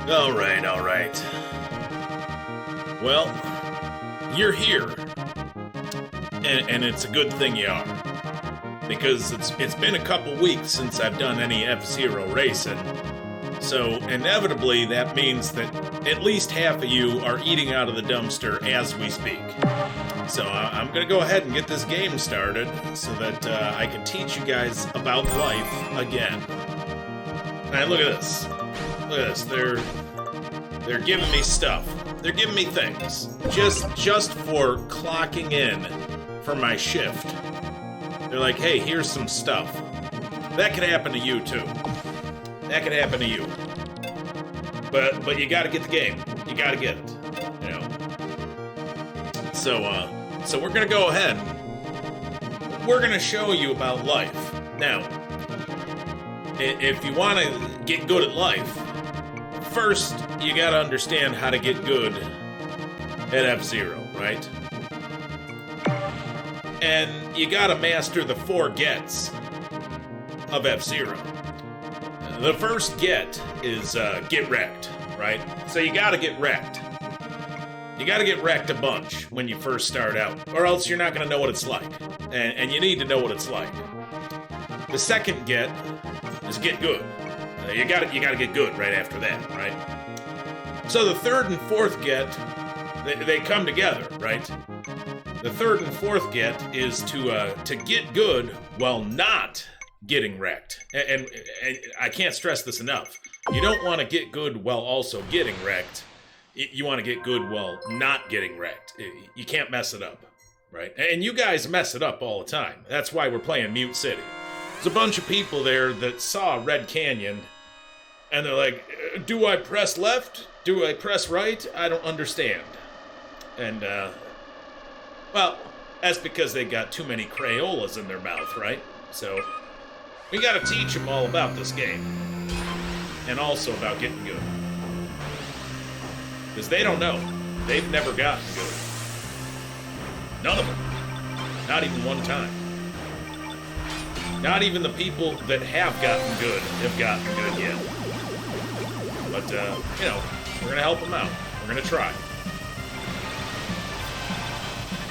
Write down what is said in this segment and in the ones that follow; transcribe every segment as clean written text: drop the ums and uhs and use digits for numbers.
All right, all right. Well, you're here, and it's a good thing you are, because it's been a couple weeks since I've done any F-Zero racing, so inevitably that means that at least half of you are eating out of the dumpster as we speak. So I'm gonna go ahead and get this game started so that I can teach you guys about life again. Now look at this. Look at this. They're giving me stuff. They're giving me things. Just for clocking in for my shift. They're like, hey, here's some stuff. That could happen to you too. That could happen to you. But you gotta get the game. You gotta get it. You know. So we're gonna go ahead. We're gonna show you about life. Now, if you wanna get good at life, first, you gotta understand how to get good at F-Zero, right? And you gotta master the 4 gets of F-Zero. The first get is get wrecked, right? So you gotta get wrecked. You gotta get wrecked a bunch when you first start out, or else you're not gonna know what it's like. And you need to know what it's like. The second get is get good. You gotta get good right after that, right? So the third and fourth get, they come together, right? The third and fourth get is to get good while not getting wrecked. And I can't stress this enough. You don't want to get good while also getting wrecked. You want to get good while not getting wrecked. You can't mess it up, right? And you guys mess it up all the time. That's why we're playing Mute City. There's a bunch of people there that saw Red Canyon, and they're like, do I press left? Do I press right? I don't understand. And, well, that's because they got too many Crayolas in their mouth, right? So, we gotta teach them all about this game. And also about getting good. Because they don't know. They've never gotten good. None of them. Not even one time. Not even the people that have gotten good have gotten good yet. But, you know, we're gonna help them out. We're gonna try.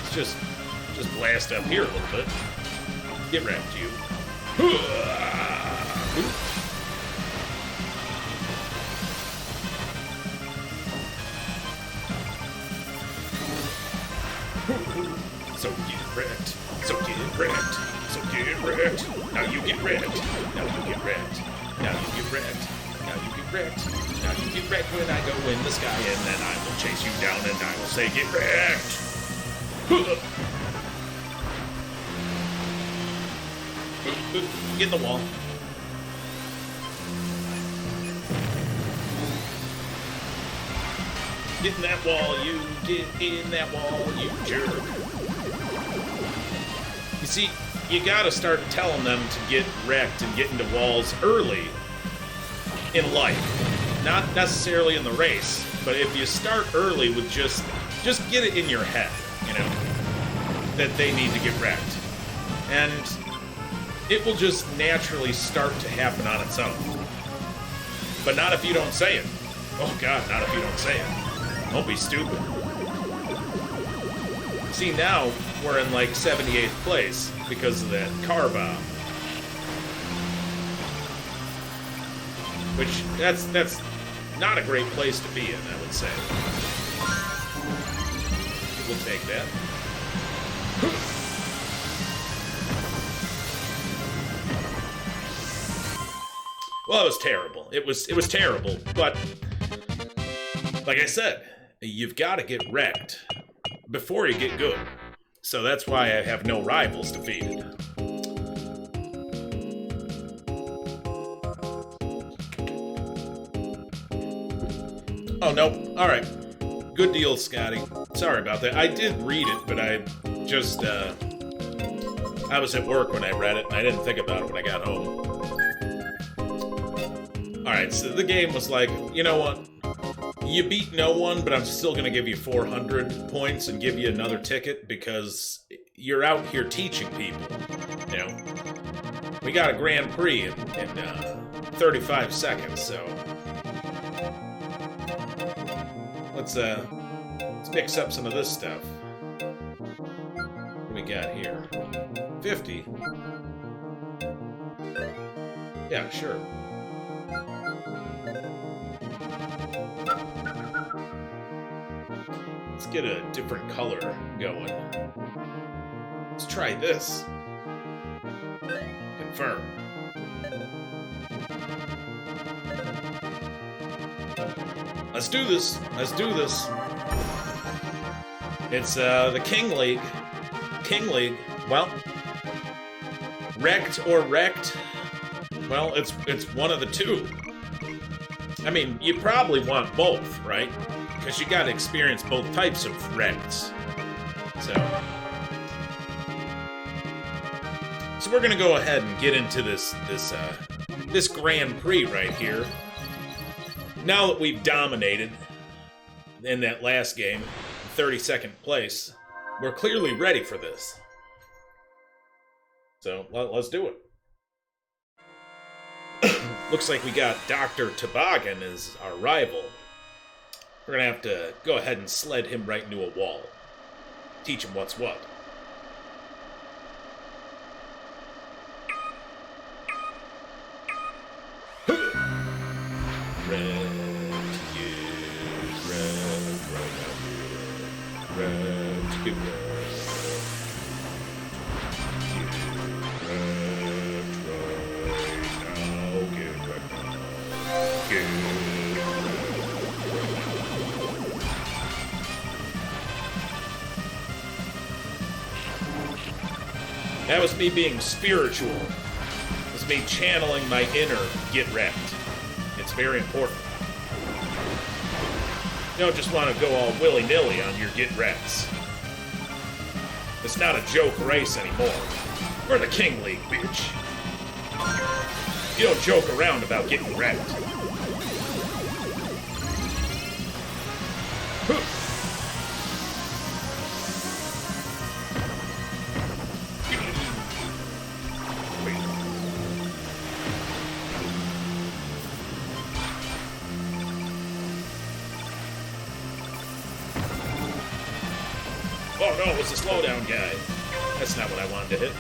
Let's just blast up here a little bit. Get wrapped, you. So get wrecked. So get wrecked. So get wrecked. Now you get wrecked. Now you get wrecked. Now you get wrecked. Now you get wrecked. Now you get wrecked when I go in the sky, and then I will chase you down and I will say, get wrecked. Get in the wall. Get in that wall, you. Get in that wall, you jerk. You see, you gotta start telling them to get wrecked and get into walls early in life. Not necessarily in the race, but if you start early with just get it in your head, you know, that they need to get wrecked. And it will just naturally start to happen on its own. But not if you don't say it. Oh God, not if you don't say it. Don't be stupid. See, now we're in like 78th place because of that car bomb. Which, that's not a great place to be in, I would say. We'll take that. Well, it was terrible. It was terrible, but like I said, you've got to get wrecked before you get good. So that's why I have no rivals defeated. Oh, nope. Alright. Good deal, Scotty. Sorry about that. I did read it, but I just, I was at work when I read it, and I didn't think about it when I got home. Alright, so the game was like, you know what? You beat no one, but I'm still gonna give you 400 points and give you another ticket because you're out here teaching people, you know? We got a Grand Prix in 35 seconds, so let's mix up some of this stuff. What do we got here? 50. Yeah, sure. Let's get a different color going. Let's try this. Confirm. Let's do this. Let's do this. It's the King League. King League. Well, wrecked or wrecked. Well, it's one of the two. I mean, you probably want both, right? Because you got to experience both types of wrecks. So we're gonna go ahead and get into this Grand Prix right here. Now that we've dominated in that last game, 32nd place, we're clearly ready for this. So let's do it. Looks like we got Dr. Toboggan as our rival. We're gonna have to go ahead and sled him right into a wall. Teach him what's what. That was me being spiritual. It was me channeling my inner get wrecked. It's very important. You don't just want to go all willy-nilly on your get wrecks. It's not a joke race anymore. We're the King League, bitch. You don't joke around about getting wrecked. Oh no, it was the slowdown guy. That's not what I wanted to hit.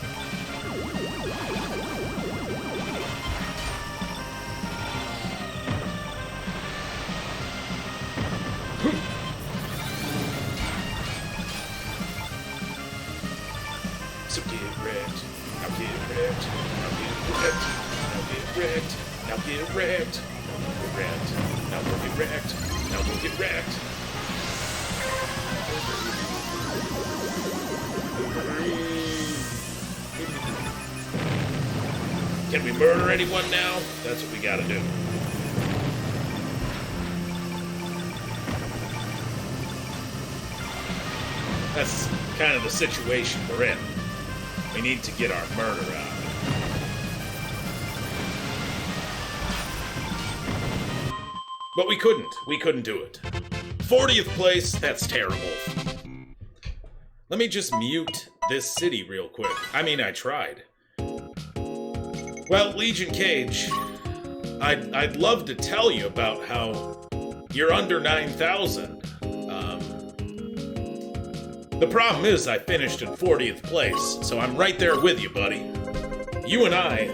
So get wrecked. Now get wrecked. Now get wrecked. Now get wrecked. Now get wrecked. Now we'll get wrecked. Now we'll get wrecked. Can we murder anyone now? That's what we gotta do. That's kind of the situation we're in. We need to get our murder out. But we couldn't. We couldn't do it. 40th place, that's terrible. Let me just mute this city real quick. I mean, I tried. Well, Legion Cage, I'd love to tell you about how you're under 9,000. The problem is I finished in 40th place, so I'm right there with you, buddy. You and I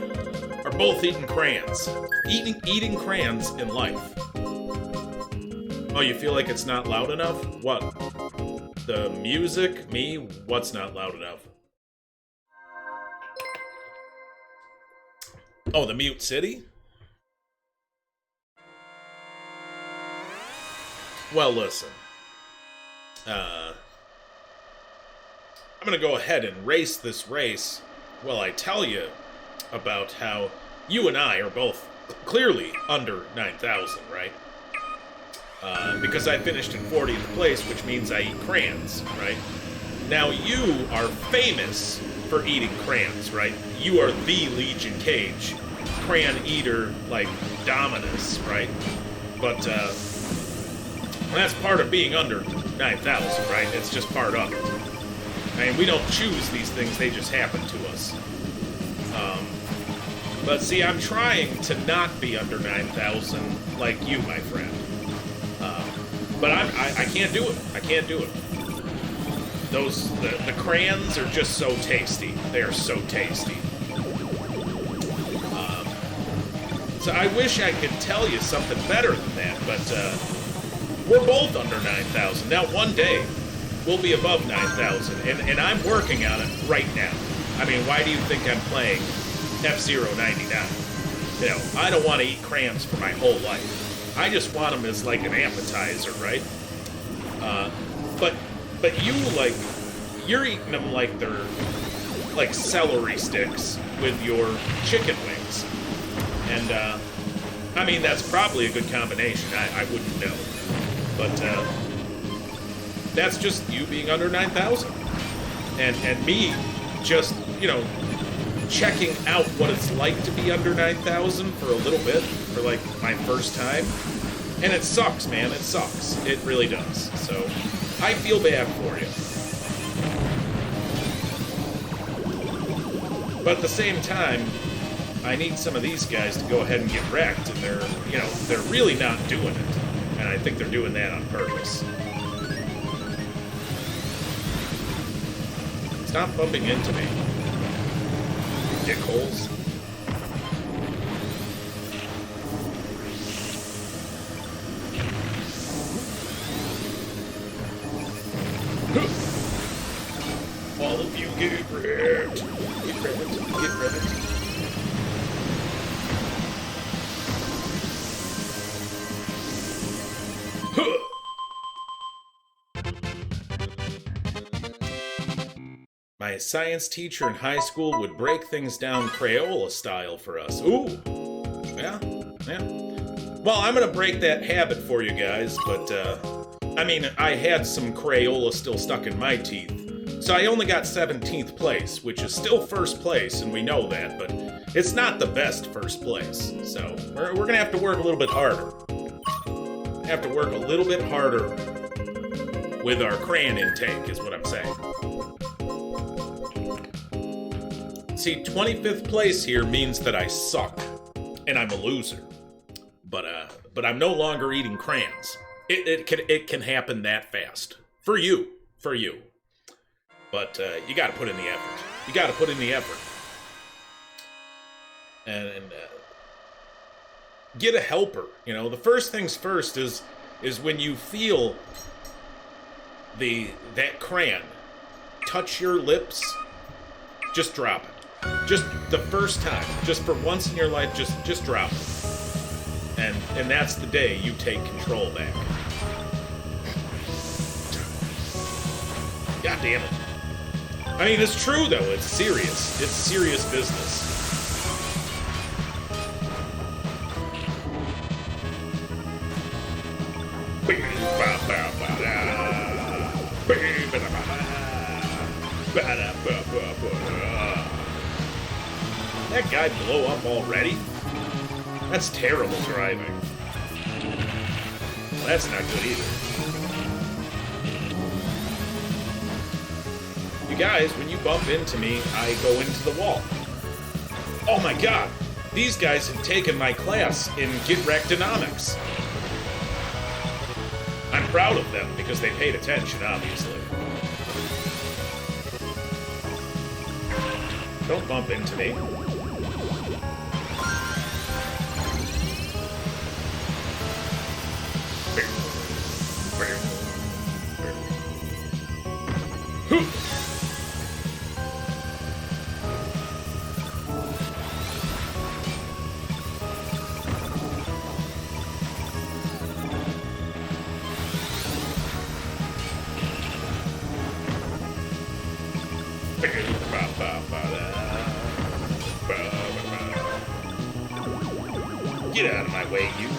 are both eating crayons. Eating crayons in life. Oh, you feel like it's not loud enough? What? The music? Me? What's not loud enough? Oh, the Mute City? Well, listen. I'm gonna go ahead and race this race while I tell you about how you and I are both clearly under 9,000, right? Because I finished in 40th place, which means I eat crayons, right? Now, you are famous for eating crayons, right? You are the Legion Cage crayon eater, like, Dominus, right? But, that's part of being under 9,000, right? It's just part of it. I mean, we don't choose these things, they just happen to us. But see, I'm trying to not be under 9,000 like you, my friend. But I can't do it. I can't do it. The crayons are just so tasty. They are so tasty. So I wish I could tell you something better than that, but we're both under 9,000. Now, one day, we'll be above 9,000, and I'm working on it right now. I mean, why do you think I'm playing F-Zero 99? You know, I don't want to eat crayons for my whole life. I just want them as, like, an appetizer, right? But you, like, you're eating them like they're, like, celery sticks with your chicken wings. And, I mean, that's probably a good combination. I wouldn't know. But, that's just you being under 9,000. And me just, you know, checking out what it's like to be under 9,000 for a little bit, for, like, my first time. And it sucks, man. It sucks. It really does. So, I feel bad for you. But at the same time, I need some of these guys to go ahead and get wrecked, and they're really not doing it. And I think they're doing that on purpose. Stop bumping into me, dickholes. All of you get wrecked. Get wrecked. Get wrecked. My science teacher in high school would break things down Crayola style for us. Ooh, yeah. Well, I'm gonna break that habit for you guys, but, I mean, I had some Crayola still stuck in my teeth. So I only got 17th place, which is still first place, and we know that, but it's not the best first place. So we're gonna have to work a little bit harder. Have to work a little bit harder with our crayon intake, is what I'm saying. See, 25th place here means that I suck, and I'm a loser. But I'm no longer eating crayons. It can happen that fast. For you. But you gotta put in the effort. You gotta put in the effort. And get a helper. You know, the first things first is when you feel that crayon touch your lips, just drop it. Just the first time, just for once in your life, just drop it. And that's the day you take control back. God damn it. I mean, it's true though, it's serious. It's serious business. That guy blow up already? That's terrible driving. Well, that's not good either. You guys, when you bump into me, I go into the wall. Oh my god! These guys have taken my class in Get Wreckonomics. I'm proud of them because they paid attention, obviously. Don't bump into me. Get out of my way, you.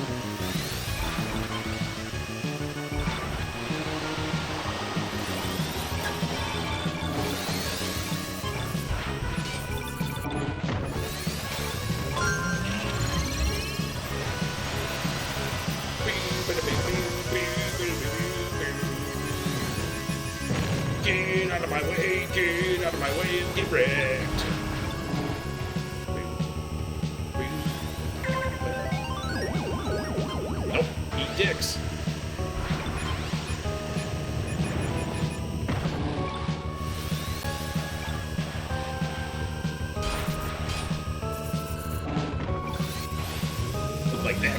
Get out of my way, get out of my way and get wrecked. Nope, eat dicks.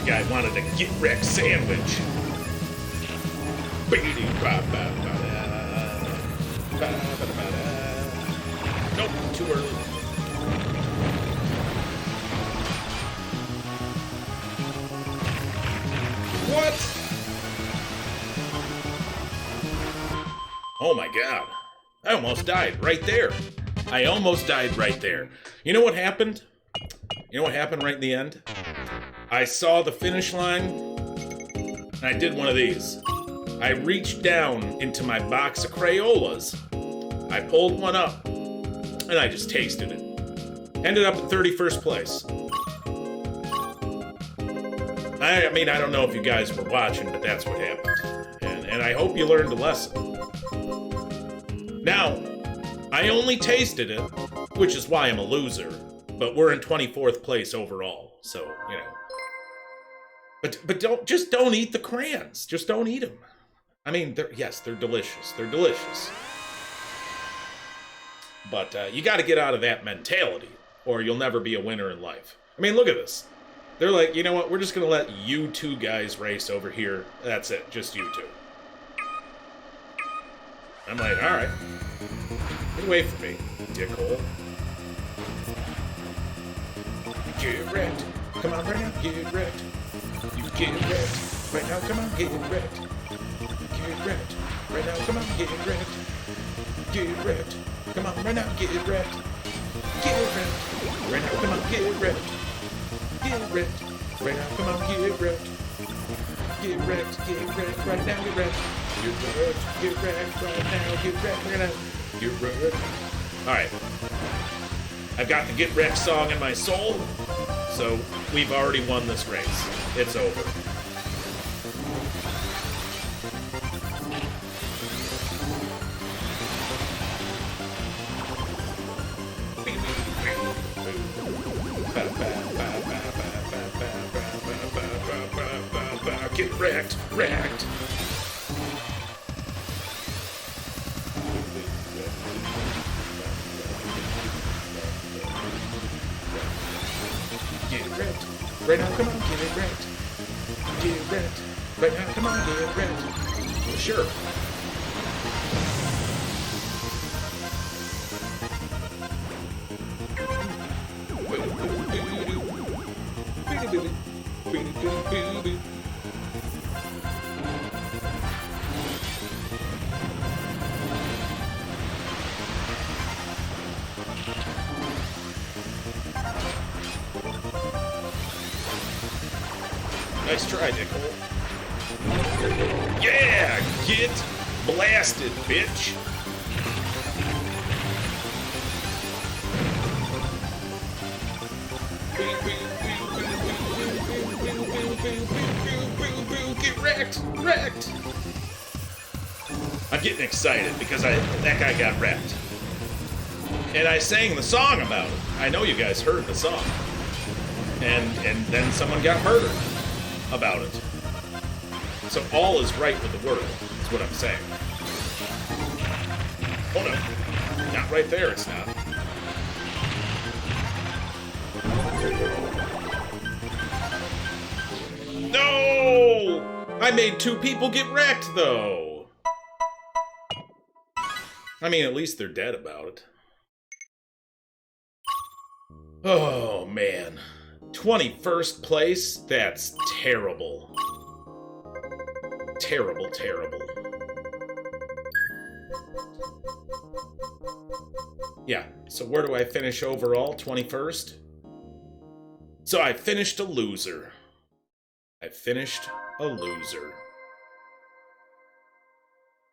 guy wanted a get wrecked sandwich. Nope, too early. What? Oh my god. I almost died right there. I almost died right there. You know what happened? You know what happened right in the end? I saw the finish line, and I did one of these. I reached down into my box of Crayolas. I pulled one up, and I just tasted it. Ended up in 31st place. I mean, I don't know if you guys were watching, but that's what happened. And I hope you learned a lesson. Now, I only tasted it, which is why I'm a loser, but we're in 24th place overall, so, you know. But don't eat the crayons. Just don't eat them. I mean, they're delicious. They're delicious. But you got to get out of that mentality, or you'll never be a winner in life. I mean, look at this. They're like, you know what? We're just going to let you two guys race over here. That's it. Just you two. I'm like, all right. Get away from me, dickhole. Get wrecked. Come on, right now, get wrecked. You get wrecked. Right now, come on, get wrecked. Get wrecked. Right now, come on, get wrecked. Get wrecked. Come on, right now, get wrecked. Get wrecked. Right now, come on, get wrecked. Get wrecked. Right now, come on, get wrecked. Get wrecked. Get wrecked. Right now, get wrecked. Get wrecked. Get wrecked. Right now, get wrecked. Right now, get wrecked. All right. I've got the Get Wrecked song in my soul, so we've already won this race. It's over. Get wrecked, wrecked. Get wrecked. Right now, come on, get wrecked. Get wrecked. Right now, come on, get wrecked. Sure. Nice try, Nicole. Yeah! Get blasted, bitch! Get wrecked! Wrecked! I'm getting excited because that guy got wrecked. And I sang the song about it. I know you guys heard the song. And then someone got murdered about it. So all is right with the world, is what I'm saying. Oh no. Not right there, it's not. No! I made two people get wrecked, though. I mean, at least they're dead about it. Oh, man. 21st place? That's terrible. Terrible, terrible. Yeah, so where do I finish overall? 21st? So I finished a loser. I finished a loser.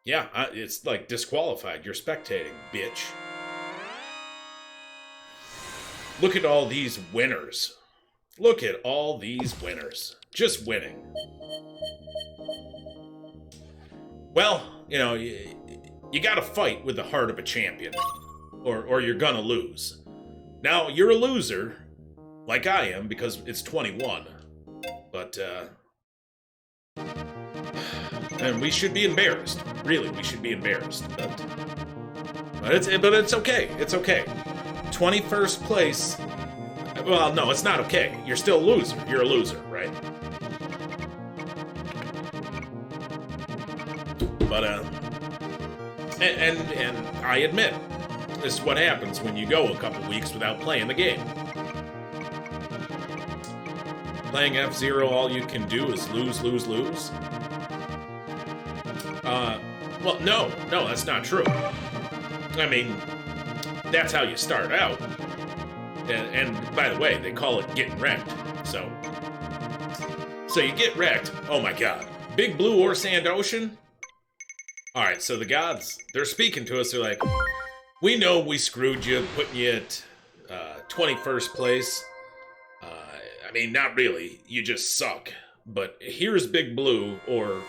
Yeah, it's like disqualified. You're spectating, bitch. Look at all these winners. Look at all these winners. Just winning. Well, you know, you gotta fight with the heart of a champion. Or you're gonna lose. Now, you're a loser, like I am, because it's 21. But, and we should be embarrassed. Really, we should be embarrassed. But it's okay. It's okay. 21st place. Well, no, it's not okay. You're still a loser. You're a loser, right? But, and I admit, this is what happens when you go a couple weeks without playing the game. Playing F-Zero, all you can do is lose, lose, lose. Well, no, that's not true. I mean, that's how you start out. And by the way, they call it getting wrecked. So you get wrecked. Oh my god. Big Blue or Sand Ocean? Alright, so the gods, they're speaking to us. They're like, we know we screwed you, putting you at 21st place. I mean, not really. You just suck. But here's Big Blue or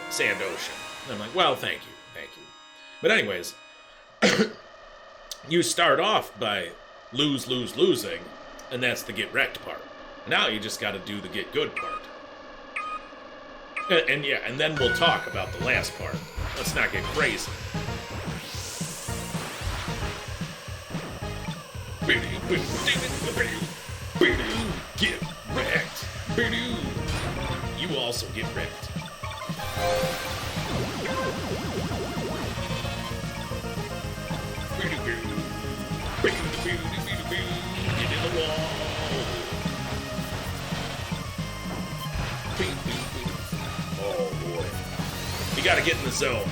Sand Ocean. And I'm like, well, thank you. But anyways, you start off by losing, and that's the get wrecked part. Now you just got to do the get good part. And yeah, and then we'll talk about the last part. Let's not get crazy. Get wrecked. You also get wrecked. Get in the wall. Oh boy. You gotta get in the zone.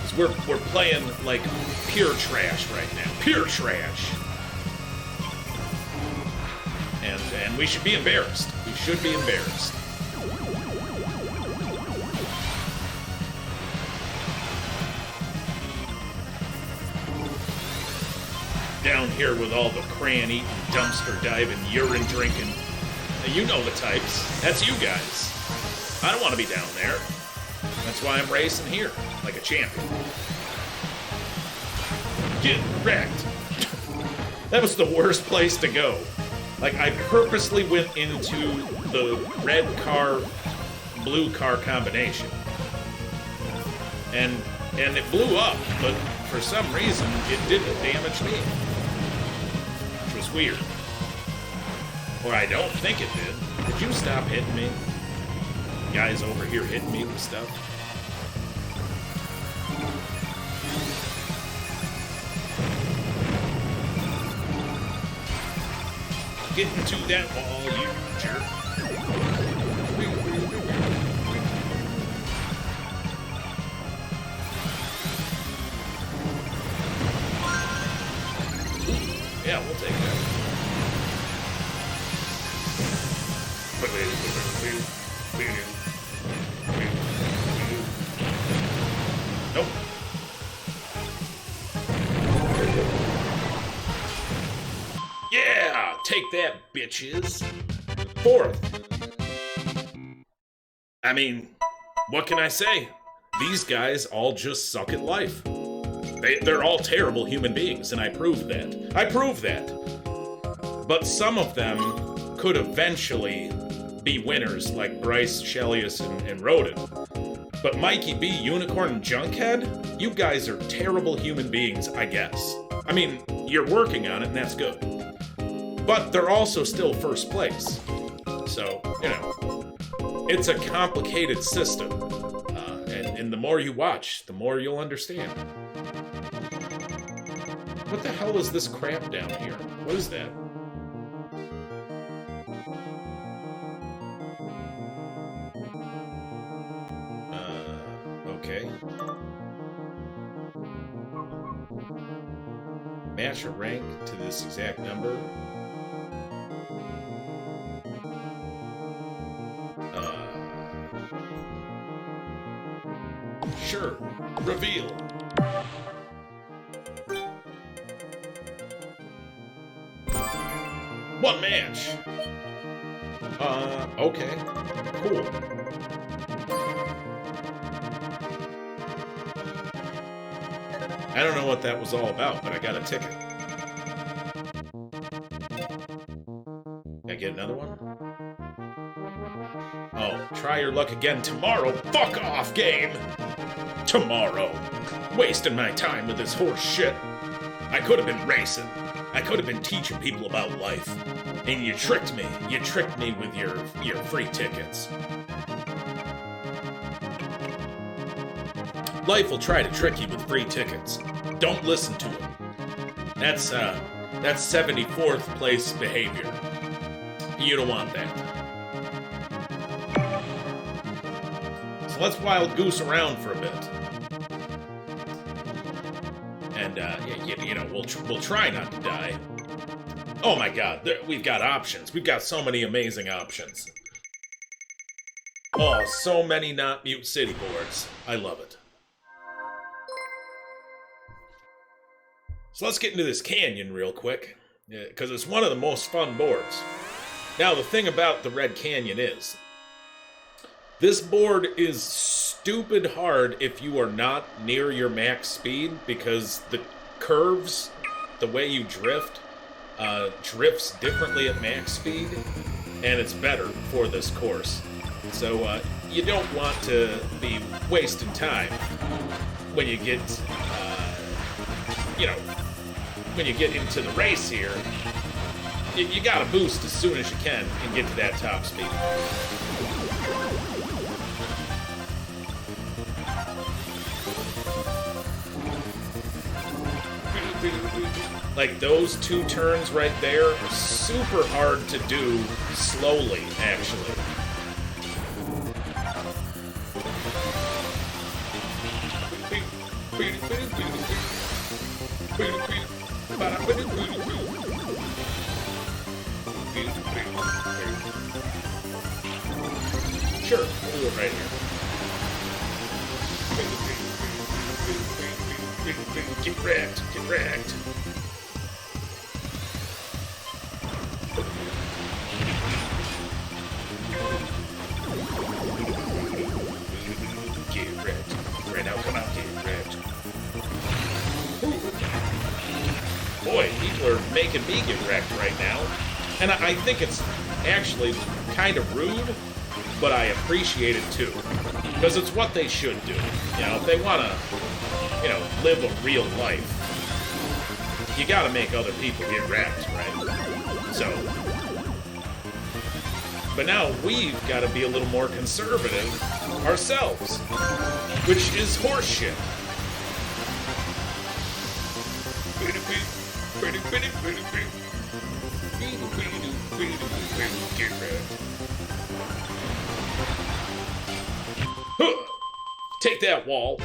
Because we're playing like pure trash right now. Pure trash. And we should be embarrassed. We should be embarrassed. Down here with all the crayon-eating, dumpster-diving, urine-drinking. You know the types. That's you guys. I don't want to be down there. That's why I'm racing here, like a champion. Get wrecked. That was the worst place to go. Like, I purposely went into the red car, blue car combination. And it blew up, but for some reason, it didn't damage me. Which was weird. Or I don't think it did. Could you stop hitting me? Guys over here hitting me with stuff. Get into that wall, you jerk. Yeah, we'll take that. Nope. Yeah! Take that, bitches. Fourth. I mean, what can I say? These guys all just suck at life. They're all terrible human beings, and I proved that. But some of them could eventually be winners, like Bryce, Shellius, and Rodin. But Mikey B, Unicorn, and Junkhead, you guys are terrible human beings, I guess. I mean, you're working on it, and that's good. But they're also still first place. So, you know, it's a complicated system. And the more you watch, the more you'll understand. What the hell is this crap down here? What is that? Okay. Match a rank to this exact number. Sure. Reveal. One match. Okay. Cool. I don't know what that was all about, but I got a ticket. Can I get another one? Oh, try your luck again tomorrow. Fuck off, game! Tomorrow. Wasting my time with this horse shit. I could have been racing. I could have been teaching people about life. And you tricked me. You tricked me with your free tickets. Life will try to trick you with free tickets. Don't listen to him. That's 74th place behavior. You don't want that. So let's wild goose around for a bit. And, we'll try not to die. Oh my god, we've got options. We've got so many amazing options. Oh, so many not Mute City boards. I love it. So let's get into this canyon real quick, because it's one of the most fun boards. Now, the thing about the Red Canyon is, this board is stupid hard if you are not near your max speed, because the curves, the way you drift, drifts differently at max speed, and it's better for this course. So you don't want to be wasting time when you get, when you get into the race here. You gotta boost as soon as you can and get to that top speed. Like, those two turns right there are super hard to do slowly, actually. Sure, we'll do it right here. Get wrecked, get wrecked. Get wrecked. Right now, come out, get wrecked. Boy, people are making me get wrecked right now. And I think it's actually kind of rude, but I appreciate it too. Because it's what they should do. If they want to, live a real life, you gotta make other people get wrecked, right? So, but now we've got to be a little more conservative ourselves, which is horseshit. Get wrecked. Take that, wall.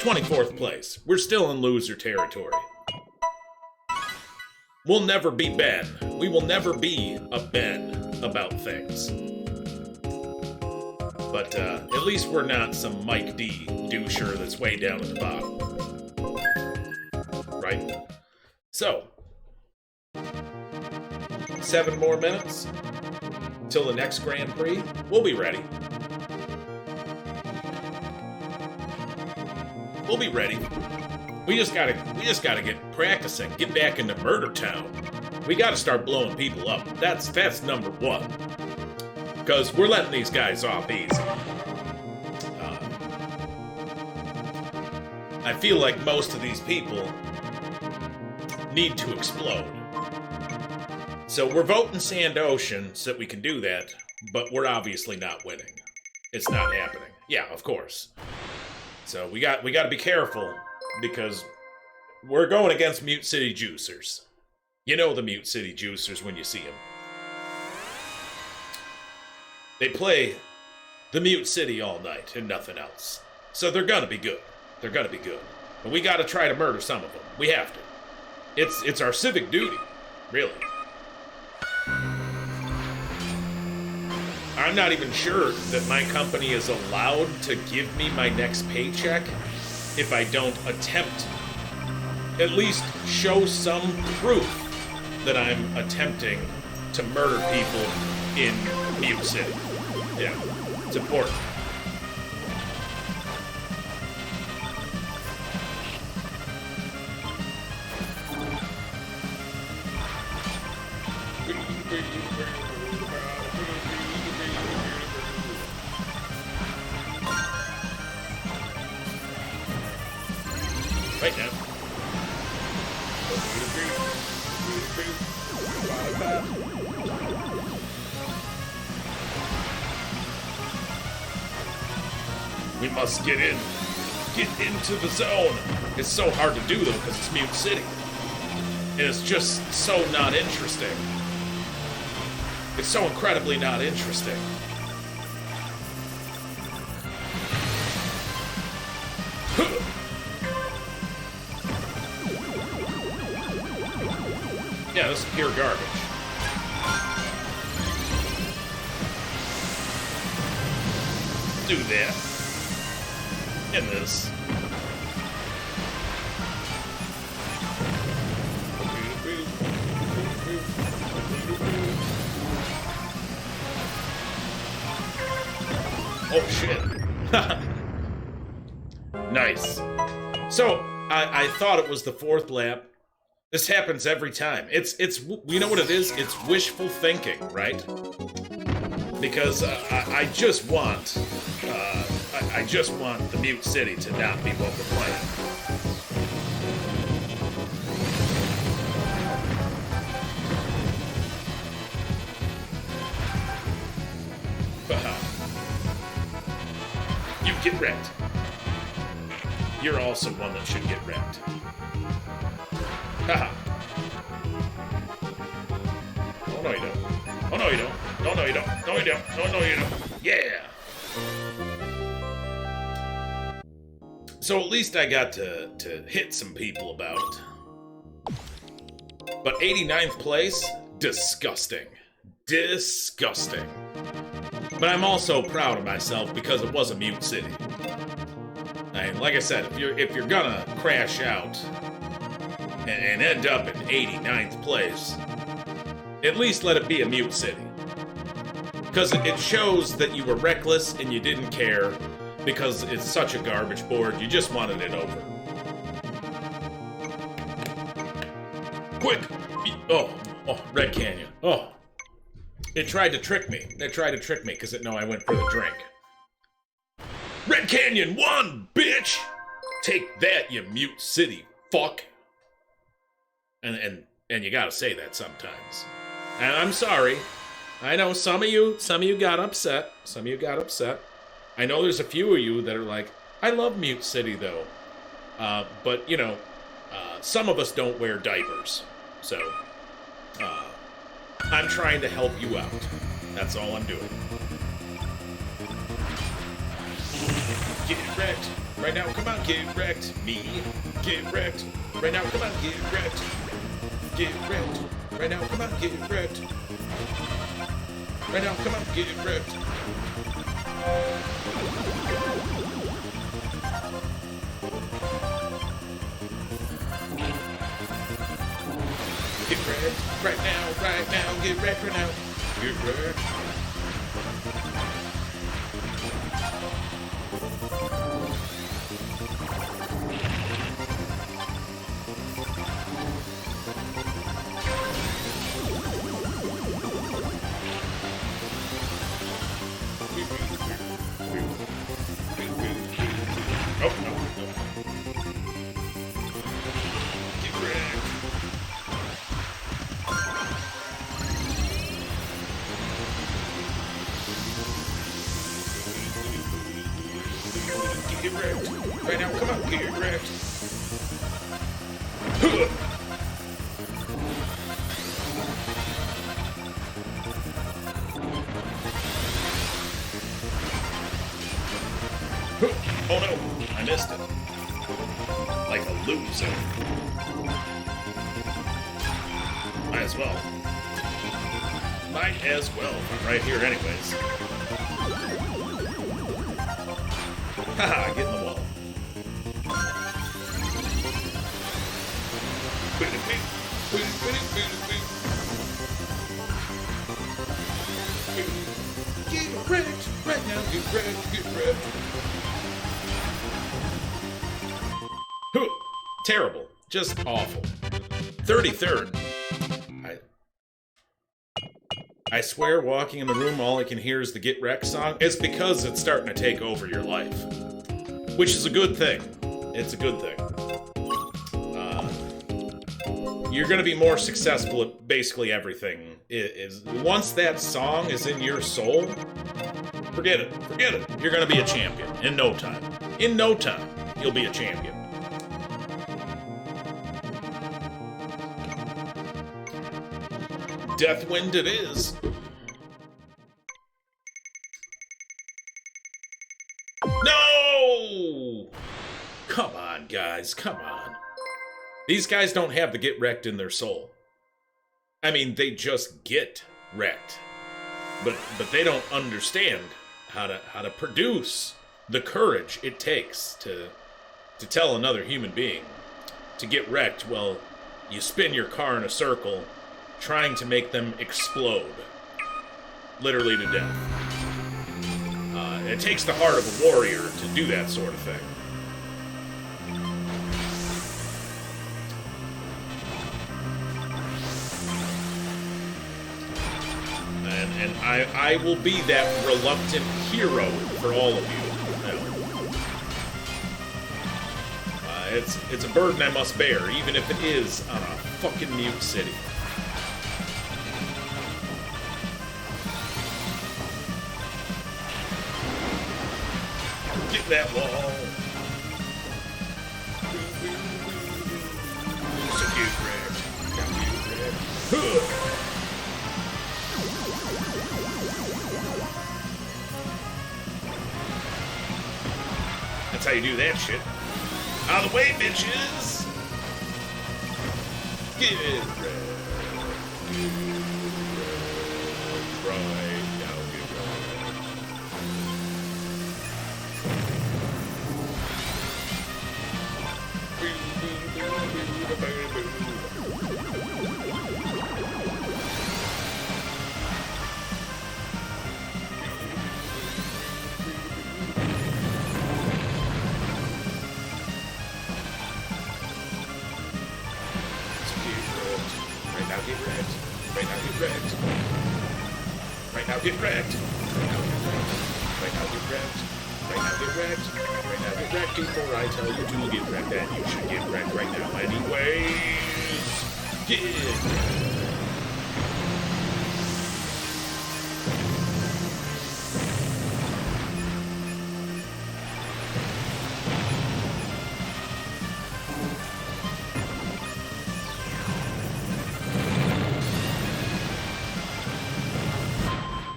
24th place. We're still in loser territory. We'll never be Ben. We will never be a Ben about things. But at least we're not some Mike D doucher that's way down at the bottom. Right? So, 7 more minutes till the next Grand Prix. We'll be ready. We'll be ready. We just gotta get practicing, get back into Murder Town. We gotta start blowing people up. That's number one. Because we're letting these guys off easy. I feel like most of these people need to explode. So we're voting Sand Ocean so that we can do that, but we're obviously not winning. It's not happening. Yeah, of course. So we got to be careful, because we're going against Mute City Juicers. You know the Mute City Juicers when you see them. They play the Mute City all night and nothing else. So they're gonna be good. They're gonna be good. But we gotta try to murder some of them. We have to. It's our civic duty, really. I'm not even sure that my company is allowed to give me my next paycheck if I don't attempt, at least show some proof that I'm attempting to murder people in Mute City. Yeah, it's important. Right now. We must get in. Get into the zone. It's so hard to do, though, because it's Mute City. And it's just so not interesting. It's so incredibly not interesting. Yeah, this is pure garbage. Do that. And this. Oh shit. Nice. So, I thought it was the fourth lap. This happens every time. It's you know what it is? It's wishful thinking, right? Because I just want the Mute City to not be what we're playing. You get wrecked. You're also one that should get wrecked. Haha. Oh no you don't. Oh no you don't. No no you don't. No you don't. No no you don't. Yeah. So at least I got to hit some people about it. But 89th place? Disgusting. Disgusting. But I'm also proud of myself because it was a Mute City. And like I said, if you're gonna crash out and end up in 89th place, at least let it be a Mute City. Because it shows that you were reckless and you didn't care because it's such a garbage board, you just wanted it over. Quick! Oh, Red Canyon. Oh. It tried to trick me. They tried to trick me because it knew I went for the drink. Red Canyon won, bitch! Take that, you Mute City fuck. And you gotta say that sometimes. And I'm sorry. I know some of you got upset. Some of you got upset. I know there's a few of you that are like, I love Mute City though. But you know, some of us don't wear diapers. So, I'm trying to help you out. That's all I'm doing. Get wrecked. Right now, come on, get wrecked. Me, get wrecked. Right now, come on, get wrecked. Get wrecked. Right now, come on, get wrecked. Right now, come on, get wrecked. Get wrecked. Right now, get wrecked right now. Get wrecked. Oh, no. Get wrecked. Get wrecked. Right now, come on, get wrecked. Oh no, I missed it. Like a loser. Might as well. Might as well. I'm right here anyways. Haha, get in the wall. Get wrecked right now, get wrecked, get wrecked. Terrible. Just awful. 33rd. I swear, walking in the room, all I can hear is the Get Wrecked song. It's because it's starting to take over your life. Which is a good thing. It's a good thing. You're going to be more successful at basically everything. Once that song is in your soul, Forget it. Forget it. You're gonna be a champion in no time. In no time, you'll be a champion. Deathwind it is. No! Come on, guys. Come on. These guys don't have the get wrecked in their soul. I mean, they just get wrecked. But they don't understand how to produce the courage it takes to tell another human being to get wrecked. Well, you spin your car in a circle trying to make them explode. Literally to death. It takes the heart of a warrior to do that sort of thing. And I will be that reluctant hero for all of you. It's a burden I must bear, even if it is on a fucking mute city. Get that wall. So get wrecked. That's how you do that shit. Out of the way, bitches! Get wrecked. Right now, get wrecked. Right now, get wrecked. Right now, get wrecked. Right now, get wrecked. Right now, get wrecked. Right now, get wrecked. Right now, get wrecked before I tell you to get wrecked. And you should get wrecked right now anyways. Get wrecked.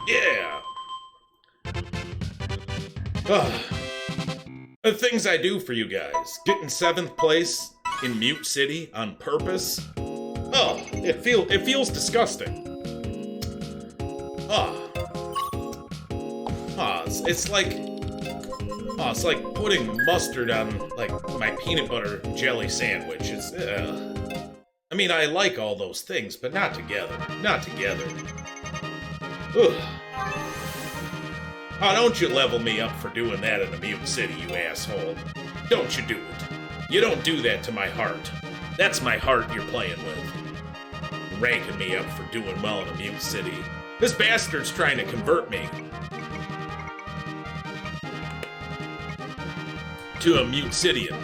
Yeah! The things I do for you guys. Getting 7th place in Mute City on purpose. Oh, it feels disgusting. It's like putting mustard on like my peanut butter jelly sandwich. I mean, I like all those things, but not together. Not together. Ugh. Oh, don't you level me up for doing that in a mute city, you asshole. Don't you do it. You don't do that to my heart. That's my heart you're playing with. Ranking me up for doing well in a mute city. This bastard's trying to convert me to a mute citian.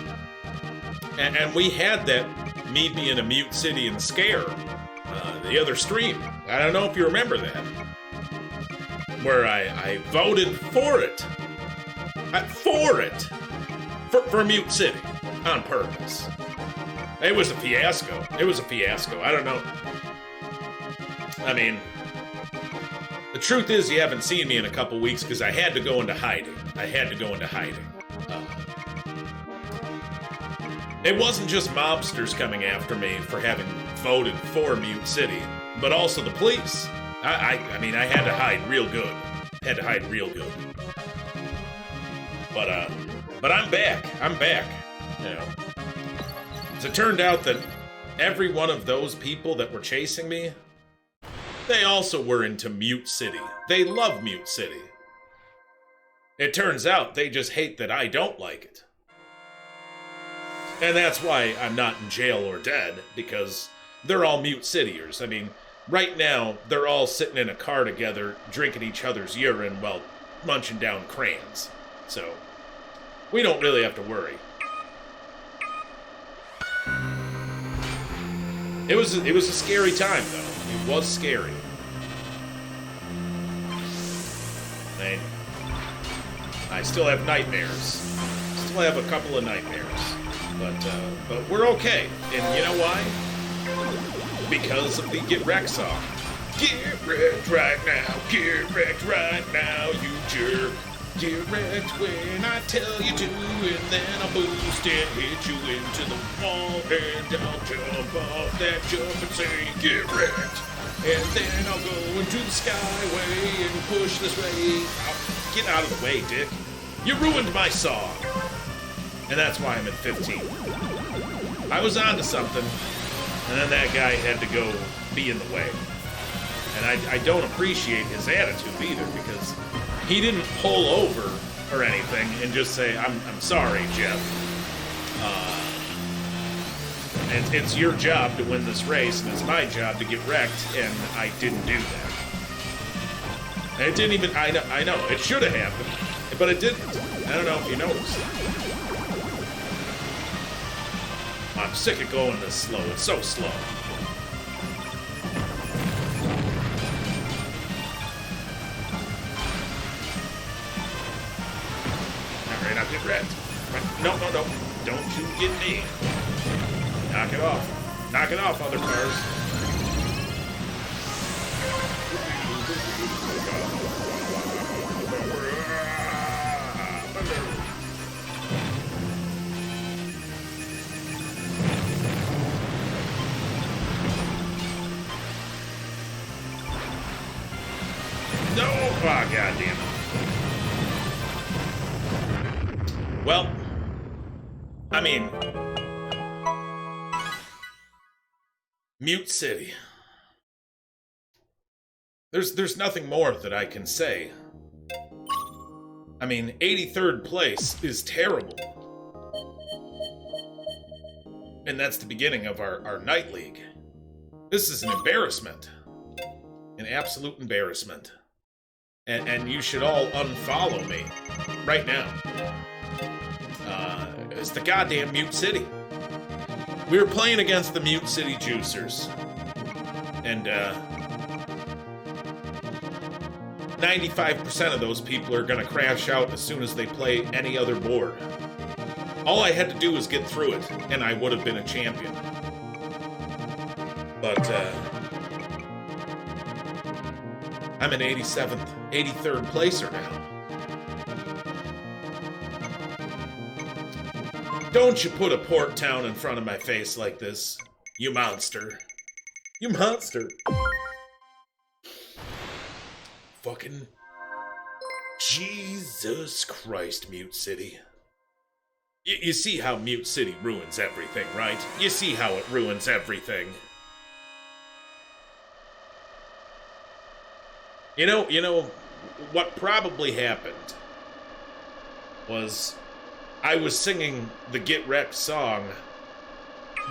And we had that me being a mute citian scare the other stream. I don't know if you remember that. Where I voted for it. For Mute City. On purpose. It was a fiasco. I don't know. I mean, the truth is you haven't seen me in a couple weeks because I had to go into hiding. It wasn't just mobsters coming after me for having voted for Mute City, but also the police. I mean, I had to hide real good. But I'm back. You know. As it turned out that every one of those people that were chasing me, they also were into Mute City. They love Mute City. It turns out they just hate that I don't like it. And that's why I'm not in jail or dead, because they're all Mute Cityers. I mean, right now, they're all sitting in a car together, drinking each other's urine while munching down crayons. So, we don't really have to worry. It was a scary time, though. It was scary. I still have nightmares. Still have a couple of nightmares. But we're okay. And you know why? Because of the Get Wrecked song. Get wrecked right now, get wrecked right now, you jerk. Get wrecked when I tell you to, and then I'll boost and hit you into the wall, and I'll jump off that jump and say, get wrecked. And then I'll go into the skyway and push this way. Get out of the way, Dick. You ruined my song. And that's why I'm at 15. I was onto something, and then that guy had to go be in the way. And I don't appreciate his attitude either, because he didn't pull over or anything and just say, I'm sorry, Jeff. And it's your job to win this race, and it's my job to get wrecked, and I didn't do that. And it didn't even, I know, it should have happened, but it didn't. I don't know if you noticed. I'm sick of going this slow. It's so slow. Alright, I'll get wrecked. No. Don't you get me. Knock it off. Knock it off, other cars. No! Oh, goddamn it. Well, I mean, Mute City. There's nothing more that I can say. I mean, 83rd place is terrible. And that's the beginning of our night league. This is an embarrassment. An absolute embarrassment. And you should all unfollow me right now. It's the goddamn Mute City. We were playing against the Mute City Juicers. And 95% of those people are gonna crash out as soon as they play any other board. All I had to do was get through it, and I would have been a champion. But, I'm an 83rd placer now. Don't you put a port town in front of my face like this, you monster. You monster. Fucking Jesus Christ, Mute City. You see how Mute City ruins everything, right? You see how it ruins everything. You know, what probably happened was I was singing the Get Wrecked song,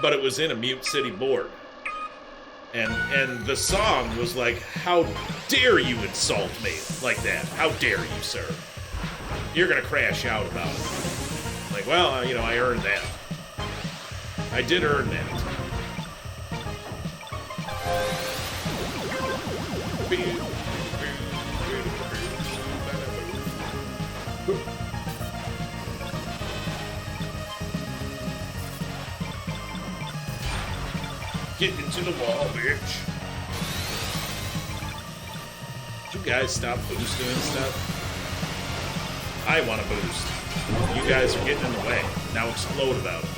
but it was in a Mute City board. And the song was like, how dare you insult me like that? How dare you, sir? You're gonna crash out about it. Like, well, I earned that. I did earn that. Get into the wall, bitch. Did you guys stop boosting and stuff? I want to boost. You guys are getting in the way. Now explode about it.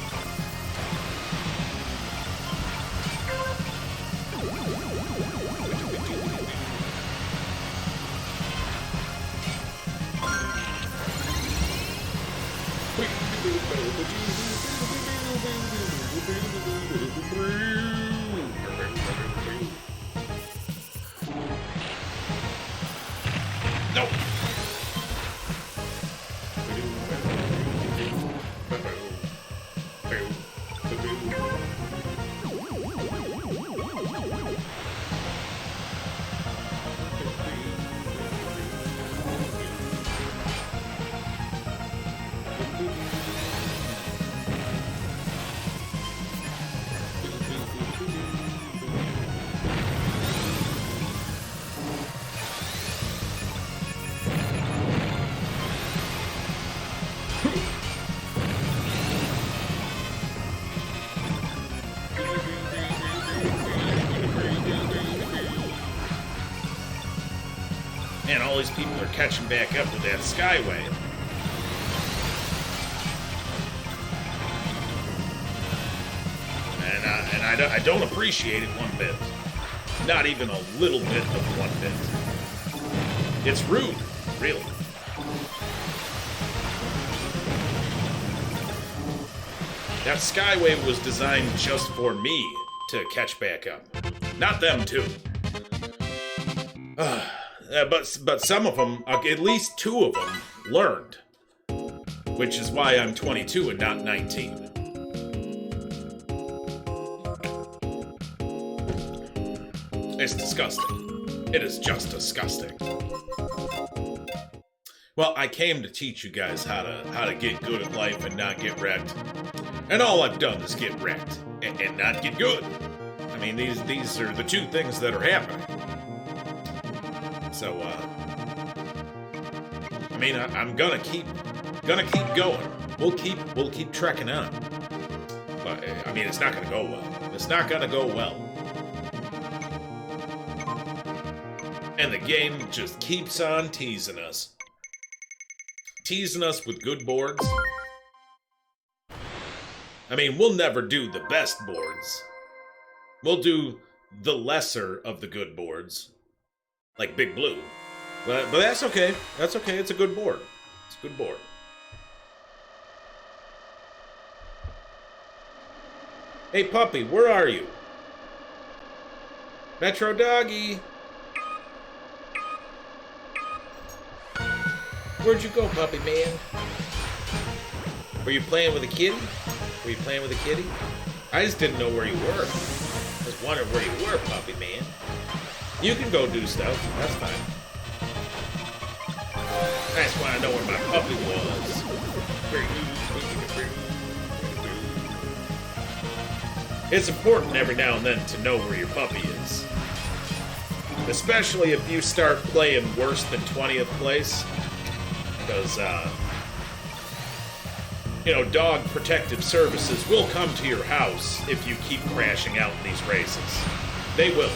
Nope. all these people are catching back up with that Skyway. And I don't appreciate it one bit. Not even a little bit of 1 bit. It's rude, really. That Skyway was designed just for me to catch back up. Not them, too. But some of them, at least 2 of them, learned. Which is why I'm 22 and not 19. It's disgusting. It is just disgusting. Well, I came to teach you guys how to get good at life and not get wrecked. And all I've done is get wrecked and not get good. I mean, these are the 2 things that are happening. So, I mean, I'm gonna keep going. We'll keep trekking on. But I mean, it's not gonna go well. It's not gonna go well. And the game just keeps on teasing us. Teasing us with good boards. I mean, we'll never do the best boards. We'll do the lesser of the good boards. Like Big Blue. But that's okay. That's okay. It's a good board. It's a good board. Hey, puppy, where are you? Metro Doggy. Where'd you go, puppy man? Were you playing with a kitty? Were you playing with a kitty? I just didn't know where you were. I was wondering where you were, puppy man. You can go do stuff. That's fine. I just want to know where my puppy was. It's important every now and then to know where your puppy is. Especially if you start playing worse than 20th place. Because, you know, Dog Protective Services will come to your house if you keep crashing out in these races. They will.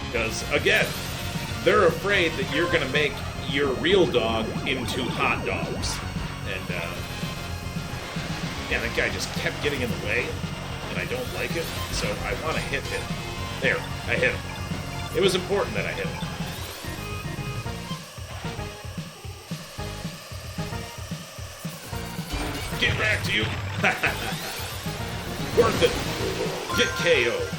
Because, again, they're afraid that you're going to make your real dog into hot dogs. And, yeah, that guy just kept getting in the way, and I don't like it, so I want to hit him. There, I hit him. It was important that I hit him. Get back to you. Worth it. Get KO.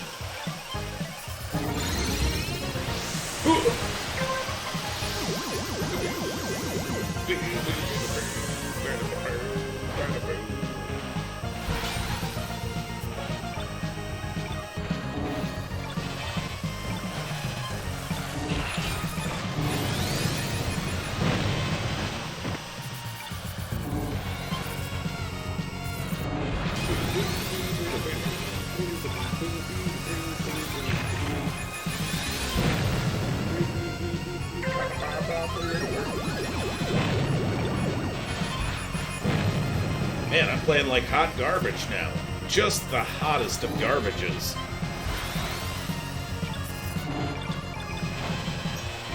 Man, I'm playing like hot garbage now. Just the hottest of garbages.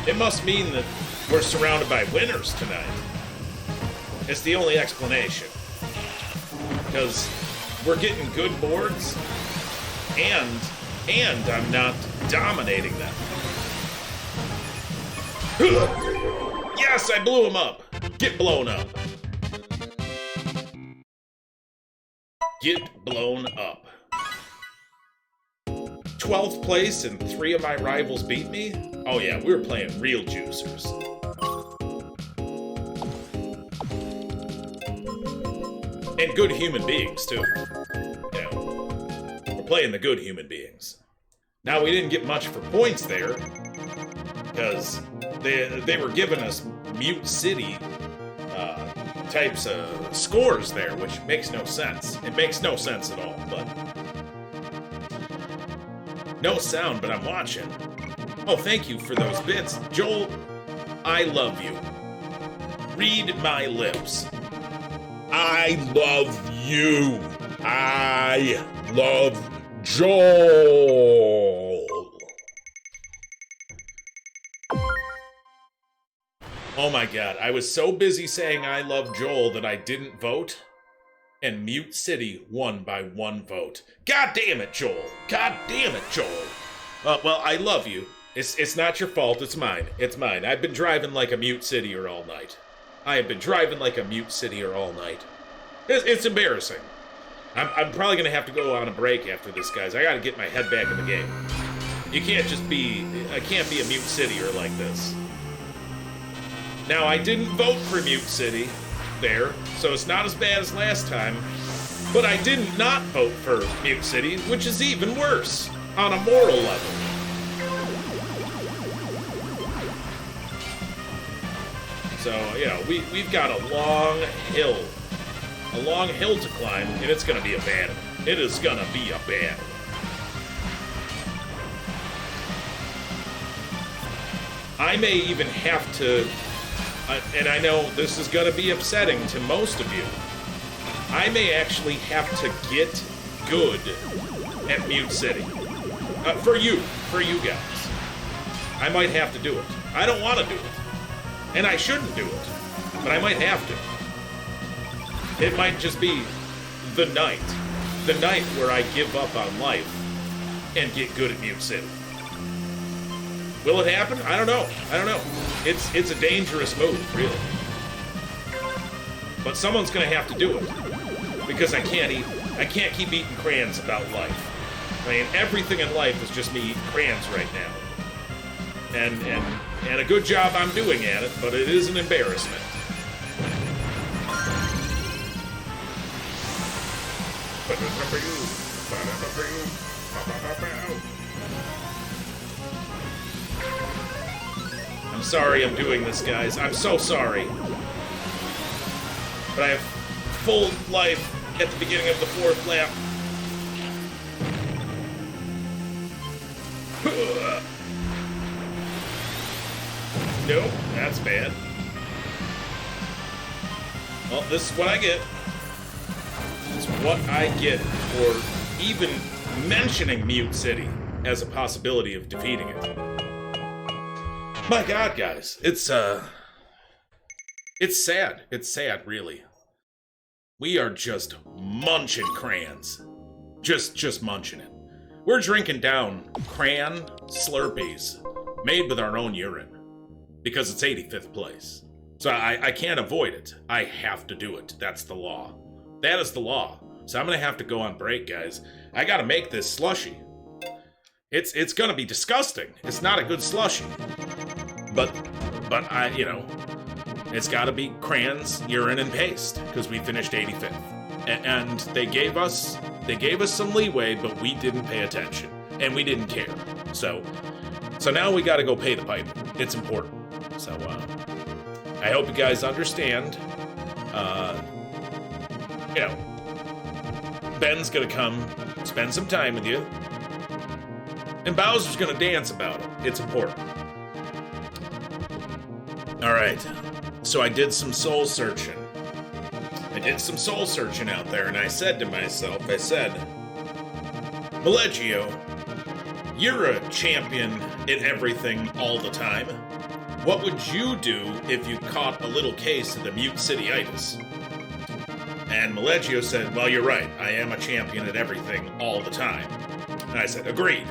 It must mean that we're surrounded by winners tonight. It's the only explanation. Because we're getting good boards, and I'm not dominating them. Yes, I blew him up. Get blown up. Get blown up. 12th place and 3 of my rivals beat me? Oh yeah, we were playing real juicers. And good human beings, too. You know, we're playing the good human beings. Now, we didn't get much for points there, because they were giving us Mute City types of scores there, which makes no sense. It makes no sense at all, but... No sound, but I'm watching. Oh, thank you for those bits. Joel, I love you. Read my lips. I love you. I love Joel. Oh my god, I was so busy saying I love Joel that I didn't vote, and Mute City won by 1 vote. God damn it, Joel! God damn it, Joel! Well, I love you. It's not your fault, it's mine. It's mine. I've been driving like a Mute City-er all night. I have been driving like a Mute City-er all night. It's embarrassing. I'm probably gonna have to go on a break after this, guys. I gotta get my head back in the game. You can't just be... I can't be a Mute City-er like this. Now, I didn't vote for Mute City there, so it's not as bad as last time, but I didn't not vote for Mute City, which is even worse, on a moral level. So, you know, we've got a long hill to climb, and it's gonna be a bad one. It is gonna be a bad one. I may even have to... and I know this is going to be upsetting to most of you. I may actually have to get good at Mute City. For you guys. I might have to do it. I don't want to do it. And I shouldn't do it. But I might have to. It might just be the night. The night where I give up on life and get good at Mute City. Will it happen? I don't know. I don't know. It's a dangerous move, really. But someone's gonna have to do it. Because I can't keep eating crayons about life. I mean, everything in life is just me eating crayons right now. And a good job I'm doing at it, but it is an embarrassment. I'm sorry I'm doing this, guys. I'm so sorry. But I have full life at the beginning of the 4th lap. Nope, that's bad. Well, this is what I get. This is what I get for even mentioning Mute City as a possibility of defeating it. My God, guys, it's sad. It's sad, really. We are just munching crayons. Just munching it. We're drinking down crayon Slurpees made with our own urine because it's 85th place. So I can't avoid it. I have to do it. That's the law. That is the law. So I'm gonna have to go on break, guys. I gotta make this slushy. It's gonna be disgusting. It's not a good slushy. But I, you know, it's gotta be crayons, urine, and paste, because we finished 85th. And they gave us some leeway, but we didn't pay attention. And we didn't care. So now we gotta go pay the piper. It's important. So, I hope you guys understand. You know, Ben's gonna come spend some time with you. And Bowser's gonna dance about it. It's important. Alright, so I did some soul searching. Out there, and I said to myself, Maleggio, you're a champion in everything all the time. What would you do if you caught a little case of the Mute City-itis? And Maleggio said, well, you're right, I am a champion at everything all the time. And I said, agreed.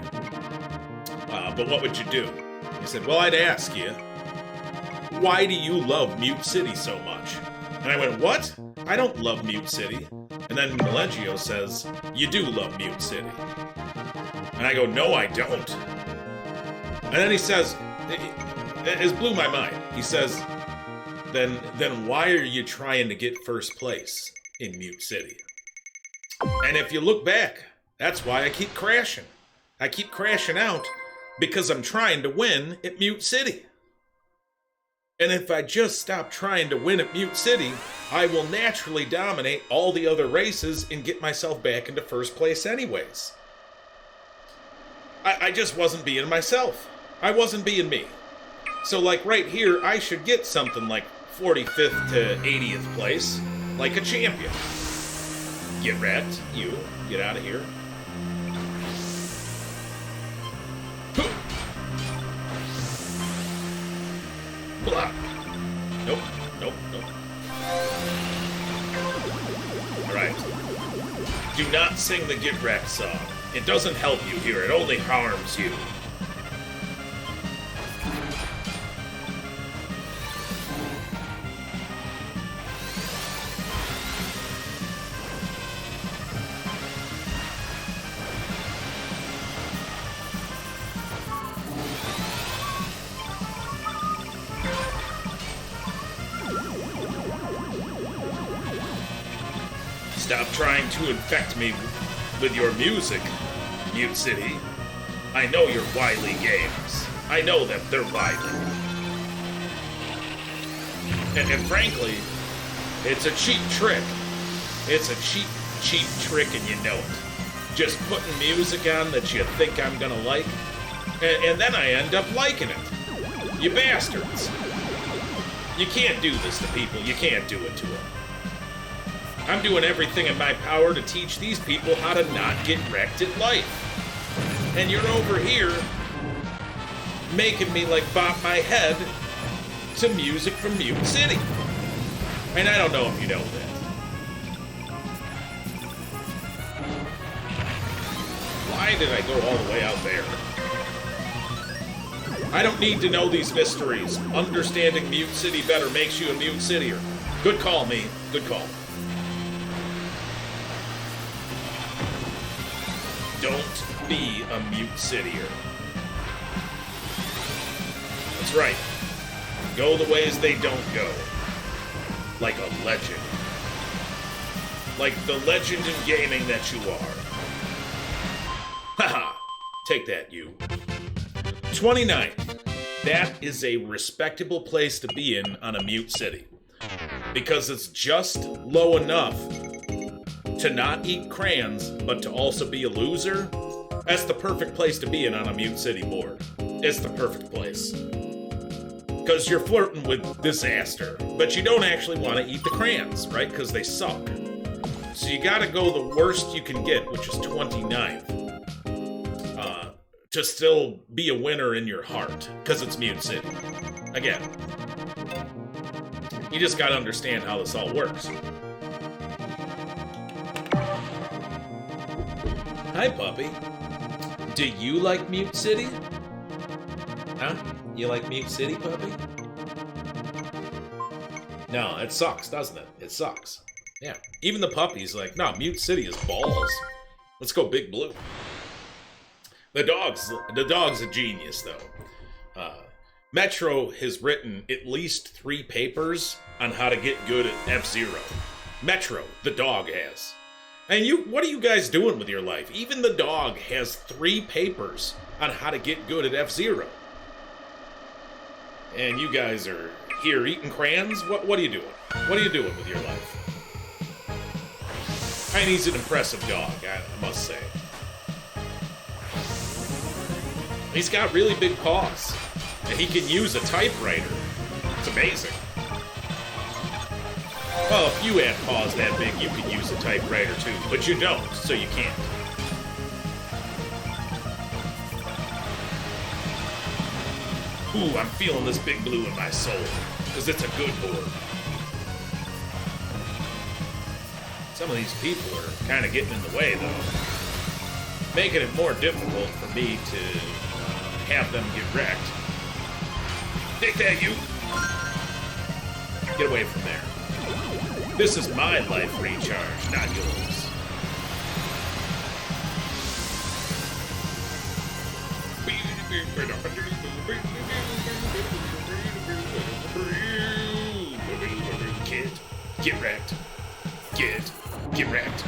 But what would you do? He said, well, I'd ask you, why do you love Mute City so much? And I went, what? I don't love Mute City. And then Maleggio says, you do love Mute City. And I go, no, I don't. And then he says, it blew my mind. He says, then why are you trying to get first place in Mute City? And if you look back, that's why I keep crashing. I keep crashing out because I'm trying to win at Mute City. And if I just stop trying to win at Mute City, I will naturally dominate all the other races and get myself back into first place anyways. I just wasn't being myself. I wasn't being me. So like right here, I should get something like 45th to 80th place, like a champion. Get wrecked, you. Get out of here. Blah. Nope, nope, nope. Alright. Do not sing the Get Wrecked song. It doesn't help you here, it only harms you. Stop trying to infect me with your music, Mute City. I know your wily games. I know that they're wily. And frankly, it's a cheap trick. It's a cheap trick and you know it. Just putting music on that you think I'm gonna like, and then I end up liking it. You bastards. You can't do this to people. You can't do it to them. I'm doing everything in my power to teach these people how to not get wrecked at life. And you're over here making me like bop my head to music from Mute City. And I don't know if you know that. Why did I go all the way out there? I don't need to know these mysteries. Understanding Mute City better makes you a Mute Cityer. Good call, me. Good call. Don't be a Mute Cityer. That's right. Go the ways they don't go. Like a legend. Like the legend in gaming that you are. Haha. Take that, you. 29th. That is a respectable place to be in on a Mute City. Because it's just low enough to not eat crayons, but to also be a loser. That's the perfect place to be in on a Mute City board. It's the perfect place. Because you're flirting with disaster, but you don't actually want to eat the crayons, right? Because they suck. So you gotta go the worst you can get, which is 29th. To still be a winner in your heart, because it's Mute City. Again, you just gotta understand how this all works. Hi, puppy. Do you like Mute City? Huh? You like Mute City, puppy? No, it sucks, doesn't it? It sucks. Yeah. Even the puppy's like, no, Mute City is balls. Let's go Big Blue. The dog's a genius, though. Metro has written at least 3 papers on how to get good at F-Zero. Metro, the dog, has. And what are you guys doing with your life? Even the dog has 3 papers on how to get good at F-Zero. And you guys are here eating crayons? What are you doing? What are you doing with your life? And he's an impressive dog, I must say. He's got really big paws, and he can use a typewriter. It's amazing. Well, if you had paws that big, you could use a typewriter too, but you don't, so you can't. Ooh, I'm feeling this Big Blue in my soul, because it's a good board. Some of these people are kind of getting in the way, though. Making it more difficult for me to have them get wrecked. Take that, you! Get away from there. This is my life recharge, not yours. Kid, get wrecked. Get wrecked.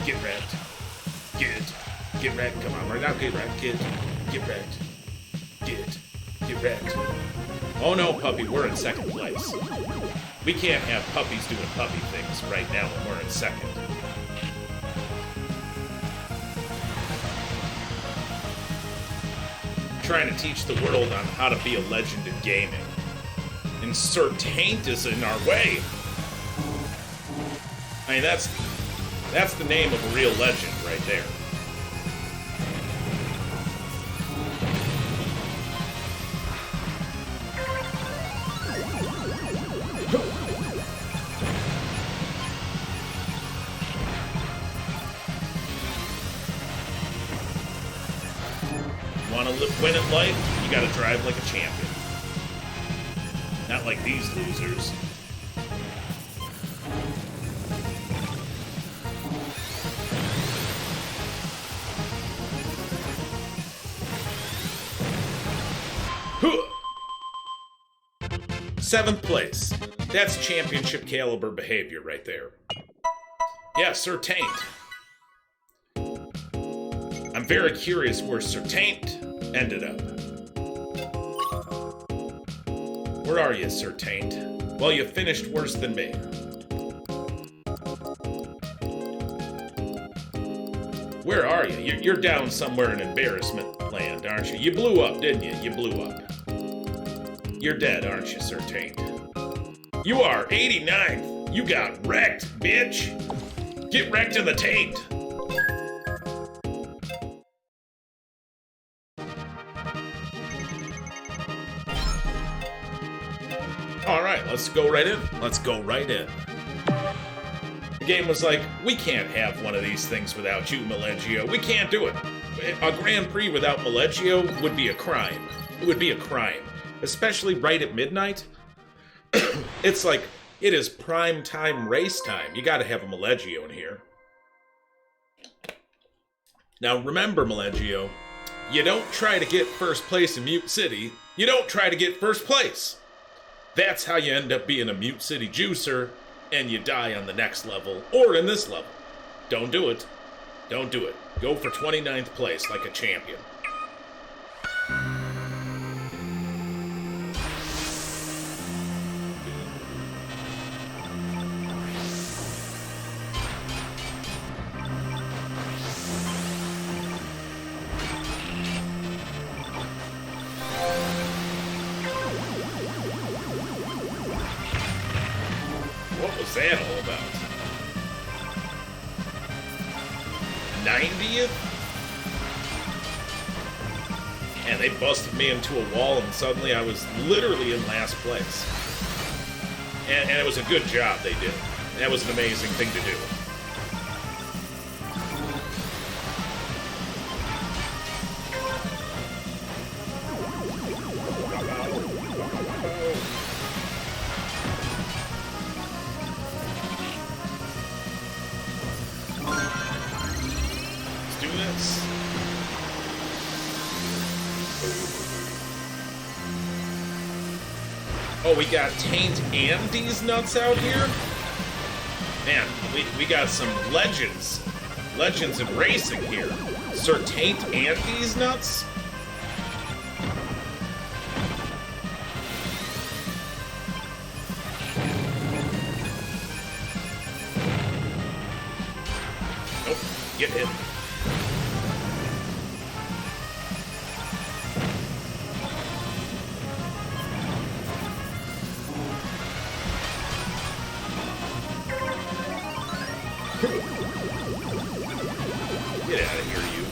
Get wrecked. Get wrecked. Come on, right now, get wrecked, kid. Get wrecked. Get wrecked. Oh no, puppy, we're in second place. We can't have puppies doing puppy things right now when we're in second. Trying to teach the world on how to be a legend in gaming. And Sir Taint is in our way. I mean, that's the name of a real legend right there. win at life, you gotta drive like a champion. Not like these losers. Seventh place. That's championship caliber behavior right there. Yeah, Sir Taint. I'm very curious where Sir Taint ended up. Where are you, Sir Taint? Well, you finished worse than me. Where are you? You're down somewhere in embarrassment land, aren't you? You blew up, didn't you? You blew up. You're dead, aren't you, Sir Taint? You are 89th. You got wrecked, bitch. Get wrecked in the taint. All right, let's go right in. Let's go right in. The game was like, we can't have one of these things without you, Maleggio. We can't do it. A Grand Prix without Maleggio would be a crime. It would be a crime. Especially right at midnight. It's like, it is prime time race time. You gotta have a Maleggio in here. Now remember, Maleggio, you don't try to get first place in Mute City. You don't try to get first place. That's how you end up being a Mute City juicer, and you die on the next level, or in this level. Don't do it. Don't do it. Go for 29th place like a champion. What was that all about? 90th? And they busted me into a wall and suddenly I was literally in last place. And it was a good job they did. That was an amazing thing to do. Oh, we got Taint and these nuts out here? Man, we got some legends. Legends in racing here. Sir Taint and these nuts? Nope, get hit. Get out of here, you.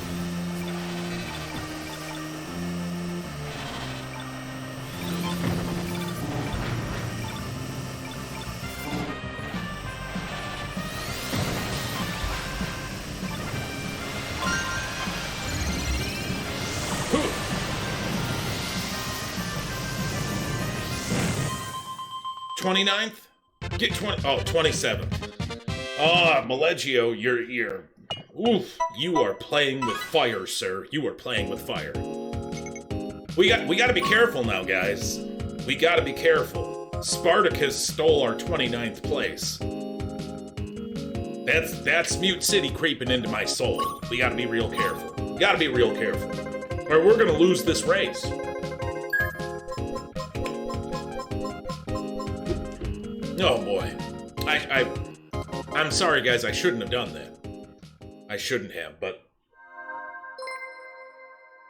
Whew. 29th? Get 20. Oh, 27th. Ah, Maleggio, you're... Oof, you are playing with fire, sir. You are playing with fire. We got to be careful now, guys. We got to be careful. Spartacus stole our 29th place. That's Mute City creeping into my soul. We got to be real careful. We got to be real careful. Or we're going to lose this race. Oh, boy. I'm sorry, guys. I shouldn't have done that. I shouldn't have, but...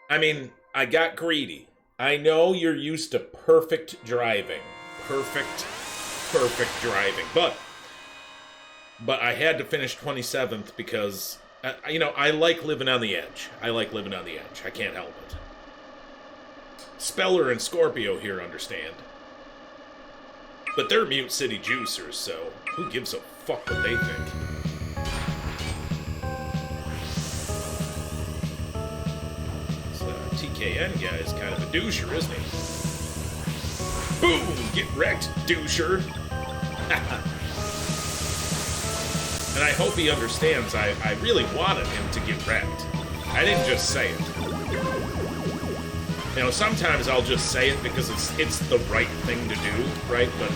I mean, I got greedy. I know you're used to perfect driving. Perfect driving. But I had to finish 27th because, you know, I like living on the edge. I like living on the edge. I can't help it. Speller and Scorpio here understand. But they're Mute City juicers, so who gives a fuck what they think? TK PKN guy is kind of a doucher, isn't he? Boom! Get wrecked, doucher! And I hope he understands I really wanted him to get wrecked. I didn't just say it. You know, sometimes I'll just say it because it's the right thing to do, right? But,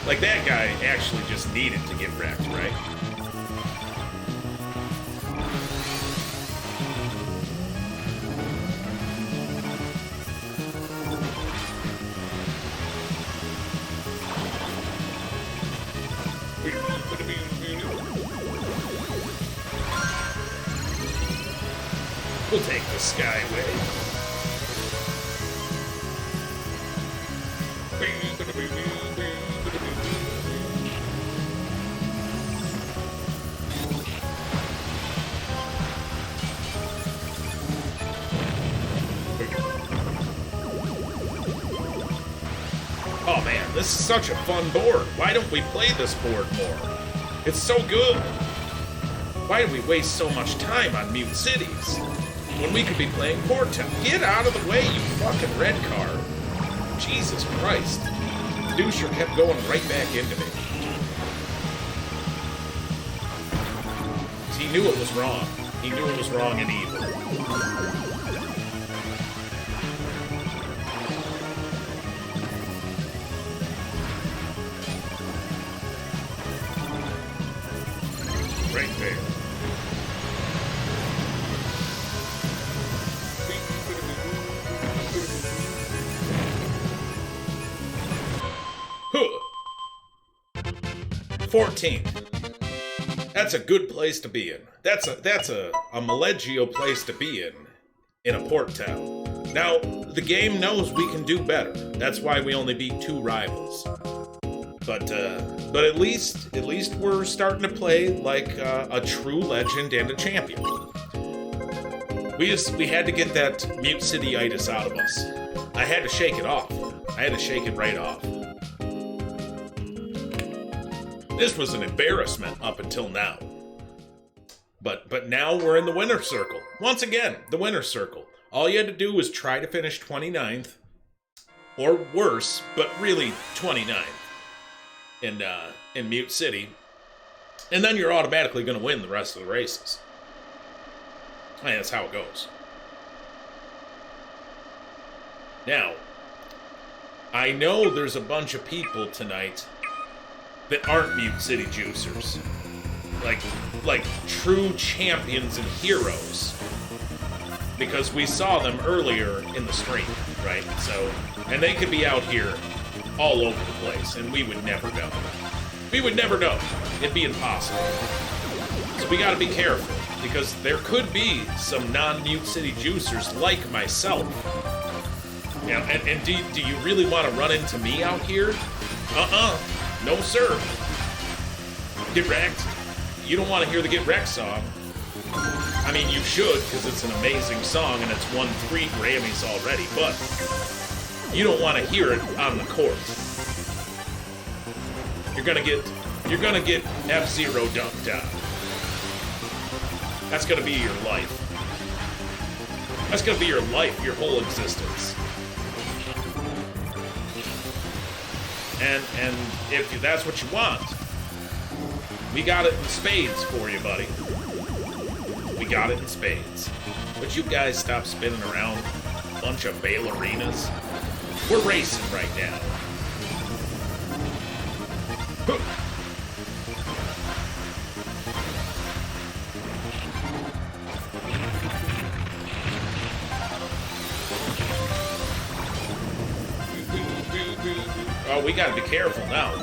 like, that guy actually just needed to get wrecked, right? We'll take the Skyway. Oh man, this is such a fun board. Why don't we play this board more? It's so good. Why do we waste so much time on Mute Cities when we could be playing Port Town? Get out of the way, you fucking red car. Jesus Christ. The doucher kept going right back into me. He knew it was wrong. He knew it was wrong and evil. Right there. Huh. 14. That's a good place to be in. That's a Maleggio place to be in a port town. Now, the game knows we can do better. That's why we only beat 2 rivals. But at least we're starting to play like a true legend and a champion. We had to get that Mute City-itis out of us. I had to shake it off. I had to shake it right off. This was an embarrassment up until now. But now we're in the winner's circle. Once again, the winner's circle. All you had to do was try to finish 29th, or worse, but really 29th in Mute City, and then you're automatically going to win the rest of the races. I mean, that's how it goes. Now, I know there's a bunch of people tonight that aren't Mute City juicers. Like true champions and heroes. Because we saw them earlier in the stream, right? So, and they could be out here all over the place, and we would never know. We would never know. It'd be impossible. So we gotta be careful, because there could be some non-Mute City juicers like myself. Now, and do you really want to run into me out here? No, sir. Get wrecked. You don't want to hear the Get Wrecked song. I mean, you should, because it's an amazing song and it's won 3 Grammys already, but you don't want to hear it on the court. You're gonna get F-Zero dunked on. That's gonna be your life. That's gonna be your life, your whole existence. And if that's what you want, we got it in spades for you, buddy. We got it in spades. Would you guys stop spinning around a bunch of ballerinas? We're racing right now. Oh, we gotta be careful now.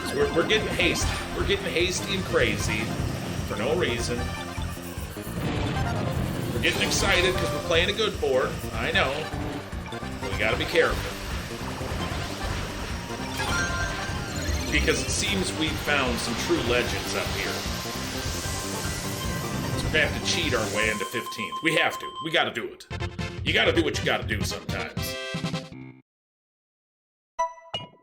So we're getting hasty. We're getting hasty and crazy for no reason. We're getting excited because we're playing a good board. I know. But we gotta be careful. Because it seems we've found some true legends up here. So we have to cheat our way into 15th. We have to. We gotta do it. You gotta do what you gotta do sometimes.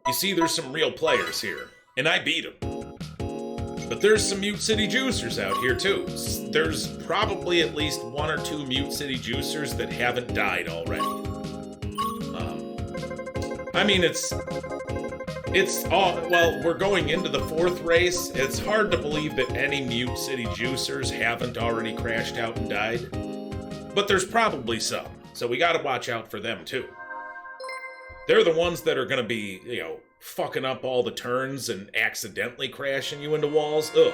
You see, there's some real players here, and I beat them. But there's some Mute City Juicers out here too. There's probably at least 1 or 2 Mute City Juicers that haven't died already. I mean, it's all, well, we're going into the 4th race. It's hard to believe that any Mute City Juicers haven't already crashed out and died. But there's probably some, so we gotta watch out for them too. They're the ones that are gonna be, you know, fucking up all the turns and accidentally crashing you into walls. Ugh.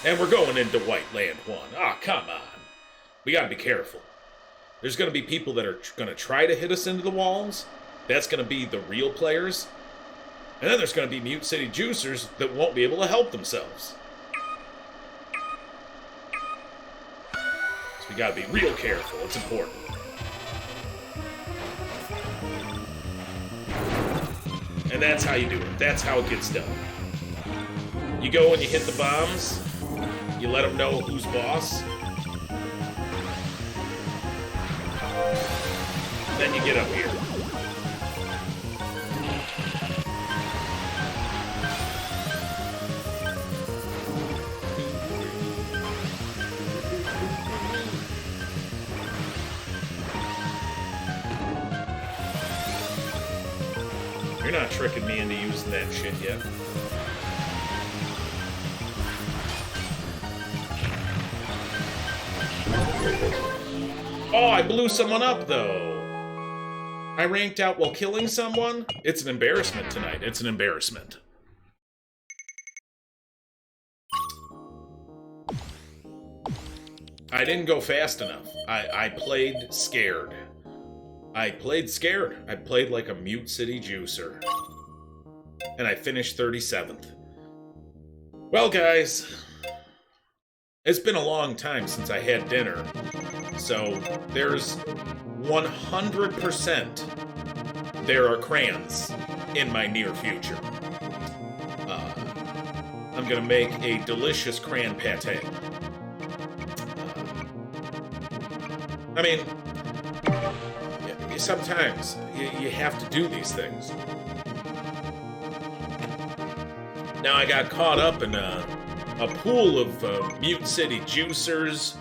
And we're going into White Land 1. Ah, come on. We gotta be careful. There's gonna be people that are gonna try to hit us into the walls. That's gonna be the real players. And then there's gonna be Mute City Juicers that won't be able to help themselves. So we gotta be real careful. It's important. And that's how you do it. That's how it gets done. You go and you hit the bombs. You let them know who's boss. Then you get up here. You're not tricking me into using that shit yet. Oh, I blew someone up, though. I ranked out while killing someone? It's an embarrassment tonight. It's an embarrassment. I didn't go fast enough. I played scared. I played scared. I played like a Mute City Juicer. And I finished 37th. Well, guys, it's been a long time since I had dinner. So there's 100% there are crayons in my near future. I'm gonna make a delicious crayon pate. I mean, sometimes you have to do these things. Now I got caught up in a pool of Mute City Juicers,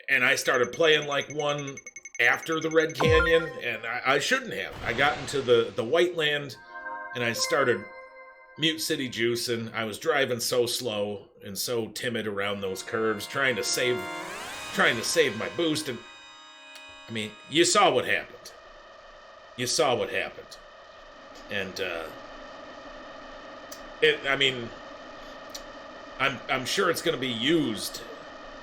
and I started playing like one after the Red Canyon, and I shouldn't have. I got into the White Land, and I started Mute City Juicing. I was driving so slow and so timid around those curves, trying to save my boost, and I mean, you saw what happened. You saw what happened. And, I'm sure it's going to be used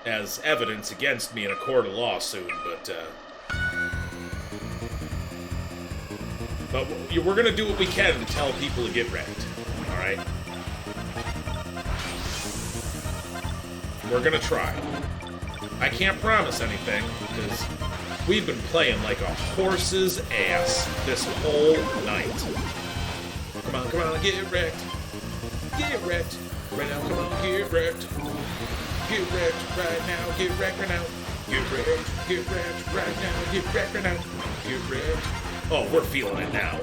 as evidence against me in a court of law soon, but we're going to do what we can to tell people to get wrecked, all right? We're going to try. I can't promise anything, because we've been playing like a horse's ass this whole night. Come on, get wrecked. Get wrecked. Right now, come on, get wrecked. Get wrecked right now, get wrecked right now. Get wrecked right now, get wrecked right now. Get wrecked. Oh, we're feeling it now.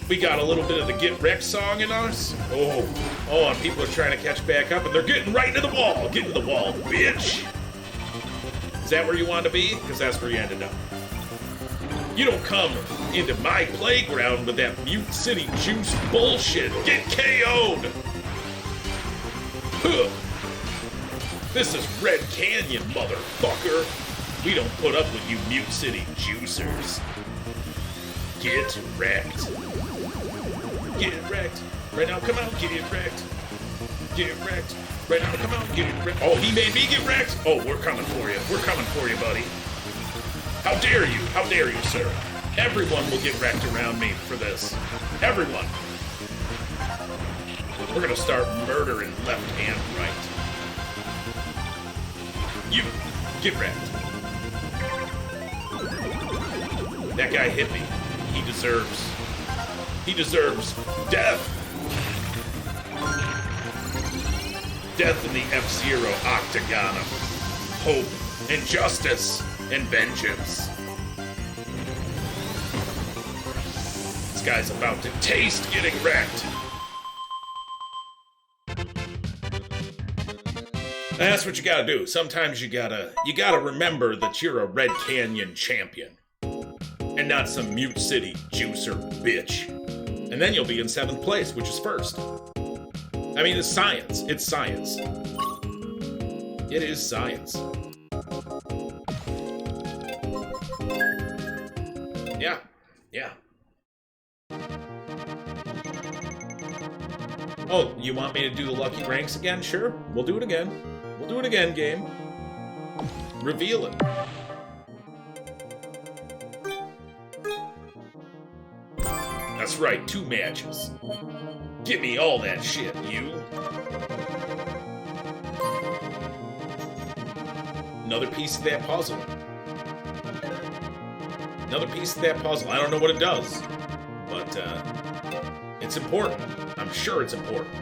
We got a little bit of the Get Wrecked song in us. Oh, and people are trying to catch back up, and they're getting right into the wall. Get into the wall, bitch. Is that where you want to be? Because that's where you ended up. You don't come into my playground with that Mute City Juice bullshit. Get KO'd! Huh. This is Red Canyon, motherfucker. We don't put up with you Mute City Juicers. Get wrecked. Get wrecked. Right now, come out, get wrecked. Get wrecked. Right now, come out, get wrecked. Oh, he made me get wrecked? Oh, we're coming for you. We're coming for you, buddy. How dare you? How dare you, sir? Everyone will get wrecked around me for this. Everyone. We're gonna start murdering left and right. You, get wrecked. That guy hit me. He deserves death. Death in the F-Zero octagon of hope and justice and vengeance. This guy's about to taste getting wrecked. That's what you gotta do. Sometimes you gotta remember that you're a Red Canyon champion. And not some Mute City juicer bitch. And then you'll be in 7th place, which is first. I mean, it's science. It's science. It is science. Yeah. Yeah. Oh, you want me to do the lucky ranks again? Sure. We'll do it again. We'll do it again, game. Reveal it. That's right, 2 matches. Give me all that shit, you. Another piece of that puzzle. Another piece of that puzzle. I don't know what it does, but it's important. I'm sure it's important.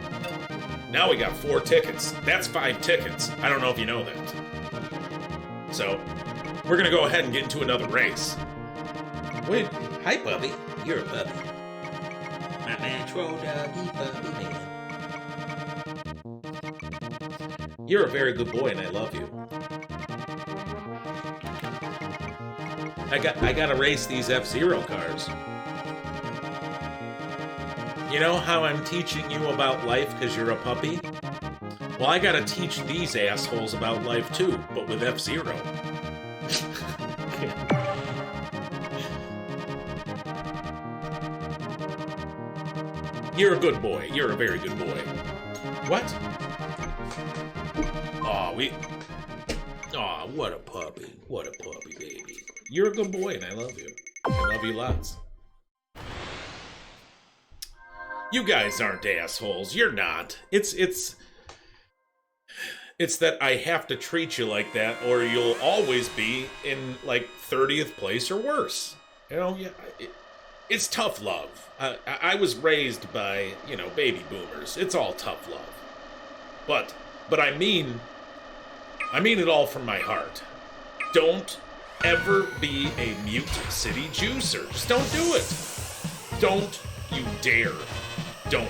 Now we got 4 tickets. That's 5 tickets. I don't know if you know that. So, we're gonna go ahead and get into another race. Wait, hi, puppy. You're a puppy. My natural doggy puppy man. You're a very good boy, and I love you. I gotta race these F-Zero cars. You know how I'm teaching you about life because you're a puppy? Well, I gotta teach these assholes about life too, but with F-Zero. You're a good boy. You're a very good boy. What? Aw, Aw, what a puppy. What a puppy, baby. You're a good boy, and I love you. I love you lots. You guys aren't assholes. You're not. It's that I have to treat you like that, or you'll always be in, like, 30th place or worse. You know, yeah, it's tough love. I was raised by, you know, baby boomers. It's all tough love. But I mean it all from my heart. Don't ever be a Mute City juicer. Just don't do it. Don't you dare. Don't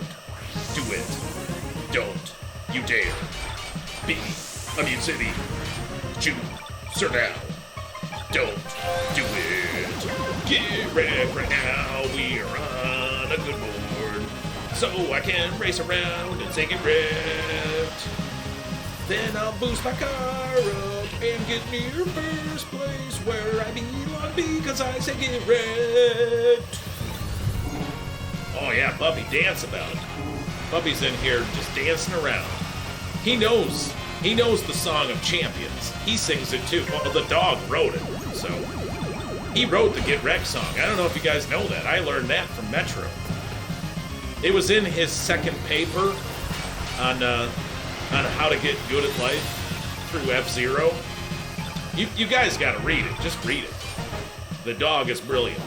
do it. Don't you dare be a Mute City juicer now. Don't do it. Get ready right now. We are on a good board, so I can race around and say get wrecked. Then I'll boost my car up and get near first place where I belong because I say get wrecked. Oh yeah, Puppy, dance about it. Puppy's in here just dancing around. He knows the Song of Champions. He sings it too. Well, the dog wrote it, so he wrote the Get Wrecked song. I don't know if you guys know that. I learned that from Metro. It was in his second paper on how to get good at life through F-Zero. You guys gotta read it. Just read it. The dog is brilliant.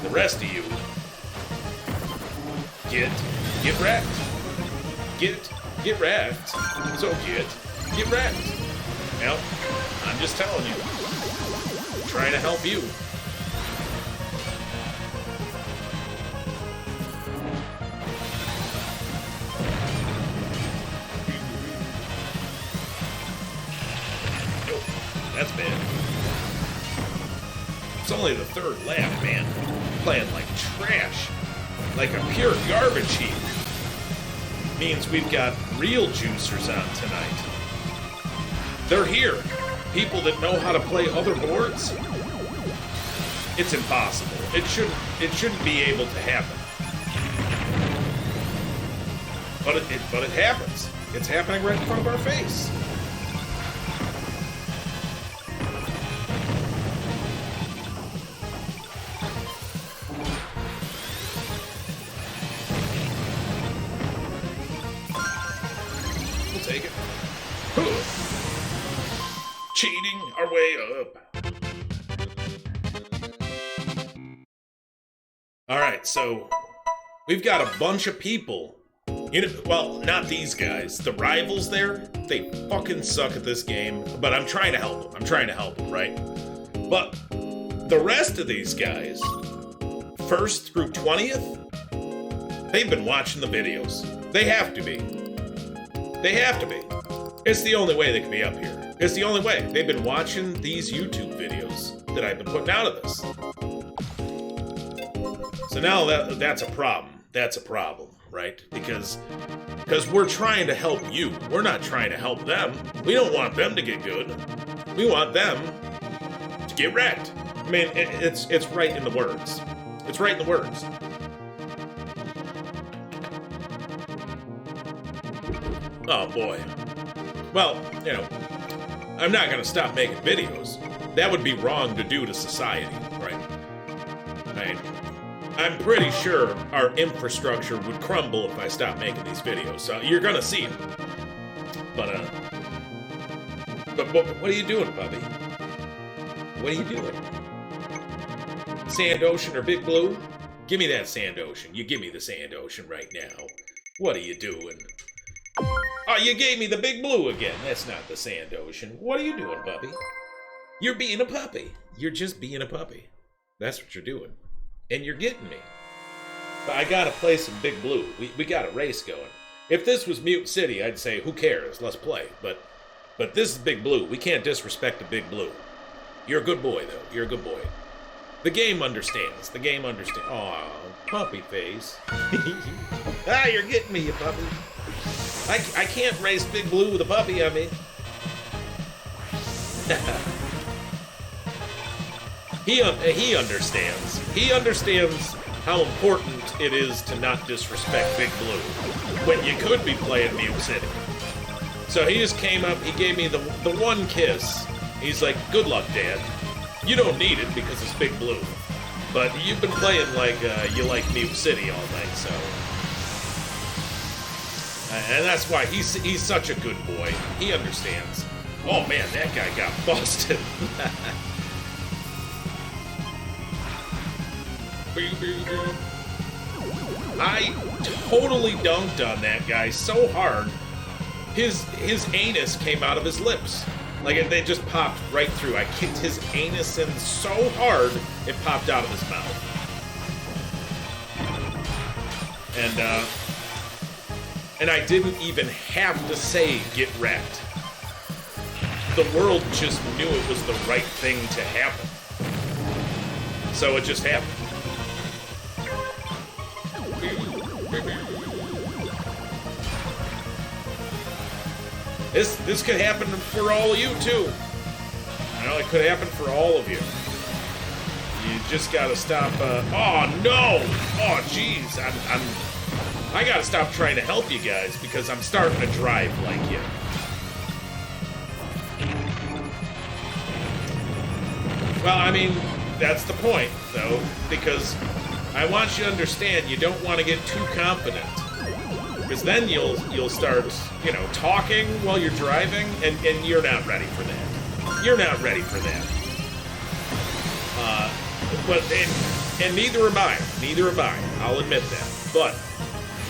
The rest of you, get wrecked. Get wrecked. So get wrecked. Well, I'm just telling you. I'm trying to help you. Nope, that's bad. It's only the 3rd lap, man. Playing like trash. Like a pure garbage heap. Means we've got real juicers on tonight. They're here. People that know how to play other boards. It's impossible. It shouldn't be able to happen. But it happens. It's happening right in front of our face. Take it. Cheating our way up. Alright, so we've got a bunch of people. You know, well, not these guys. The rivals there, they fucking suck at this game. But I'm trying to help them. Right? But the rest of these guys, 1st through 20th, they've been watching the videos. They have to be. It's the only way they can be up here. It's the only way. They've been watching these YouTube videos that I've been putting out of this. So now that's a problem. That's a problem, right? Because we're trying to help you. We're not trying to help them. We don't want them to get good. We want them to get wrecked. I mean, it's right in the words. It's right in the words. Oh boy. Well, you know, I'm not gonna stop making videos. That would be wrong to do to society, right? I'm pretty sure our infrastructure would crumble if I stopped making these videos. So you're gonna see them. But what are you doing, puppy? What are you doing? Sand Ocean or Big Blue? Give me that Sand Ocean. You give me the Sand Ocean right now. What are you doing? Oh, you gave me the Big Blue again. That's not the Sand Ocean. What are you doing, puppy? You're being a puppy. You're just being a puppy. That's what you're doing. And you're getting me. But I gotta play some Big Blue. We got a race going. If this was Mute City, I'd say, who cares? Let's play. But this is Big Blue. We can't disrespect the Big Blue. You're a good boy, though. You're a good boy. The game understands. The game understands. Aw, puppy face. Ah, you're getting me, you puppy. I can't race Big Blue with a puppy, I mean. He understands. He understands how important it is to not disrespect Big Blue when you could be playing Mute City. So he just came up, he gave me the one kiss. He's like, good luck, Dad. You don't need it because it's Big Blue. But you've been playing like you like Mute City all night, so... And that's why he's such a good boy. He understands. Oh man, that guy got busted. I totally dunked on that guy so hard, his anus came out of his lips. Like, they just popped right through. I kicked his anus in so hard, it popped out of his mouth. And I didn't even have to say, get wrecked. The world just knew it was the right thing to happen. So it just happened. This could happen for all of you, too. You know, it could happen for all of you. You just gotta stop, oh, no! Oh, jeez, I gotta stop trying to help you guys because I'm starting to drive like you. Well, I mean, that's the point, though, because I want you to understand you don't want to get too confident. Because then you'll start, you know, talking while you're driving, and you're not ready for that. You're not ready for that. And neither am I. Neither am I. I'll admit that. But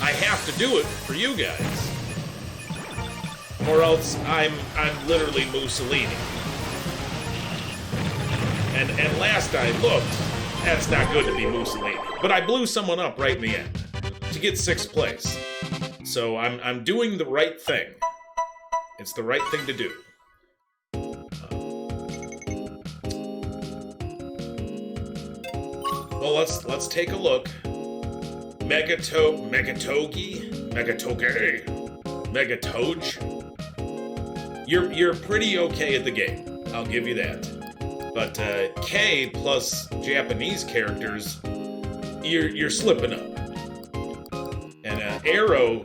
I have to do it for you guys. Or else I'm literally Mussolini. And last I looked, that's not good to be Mussolini. But I blew someone up right in the end to get 6th place. So I'm doing the right thing. It's the right thing to do. Well, let's take a look. Megatoge. You're pretty okay at the game. I'll give you that. But K plus Japanese characters, you're slipping up. And Arrow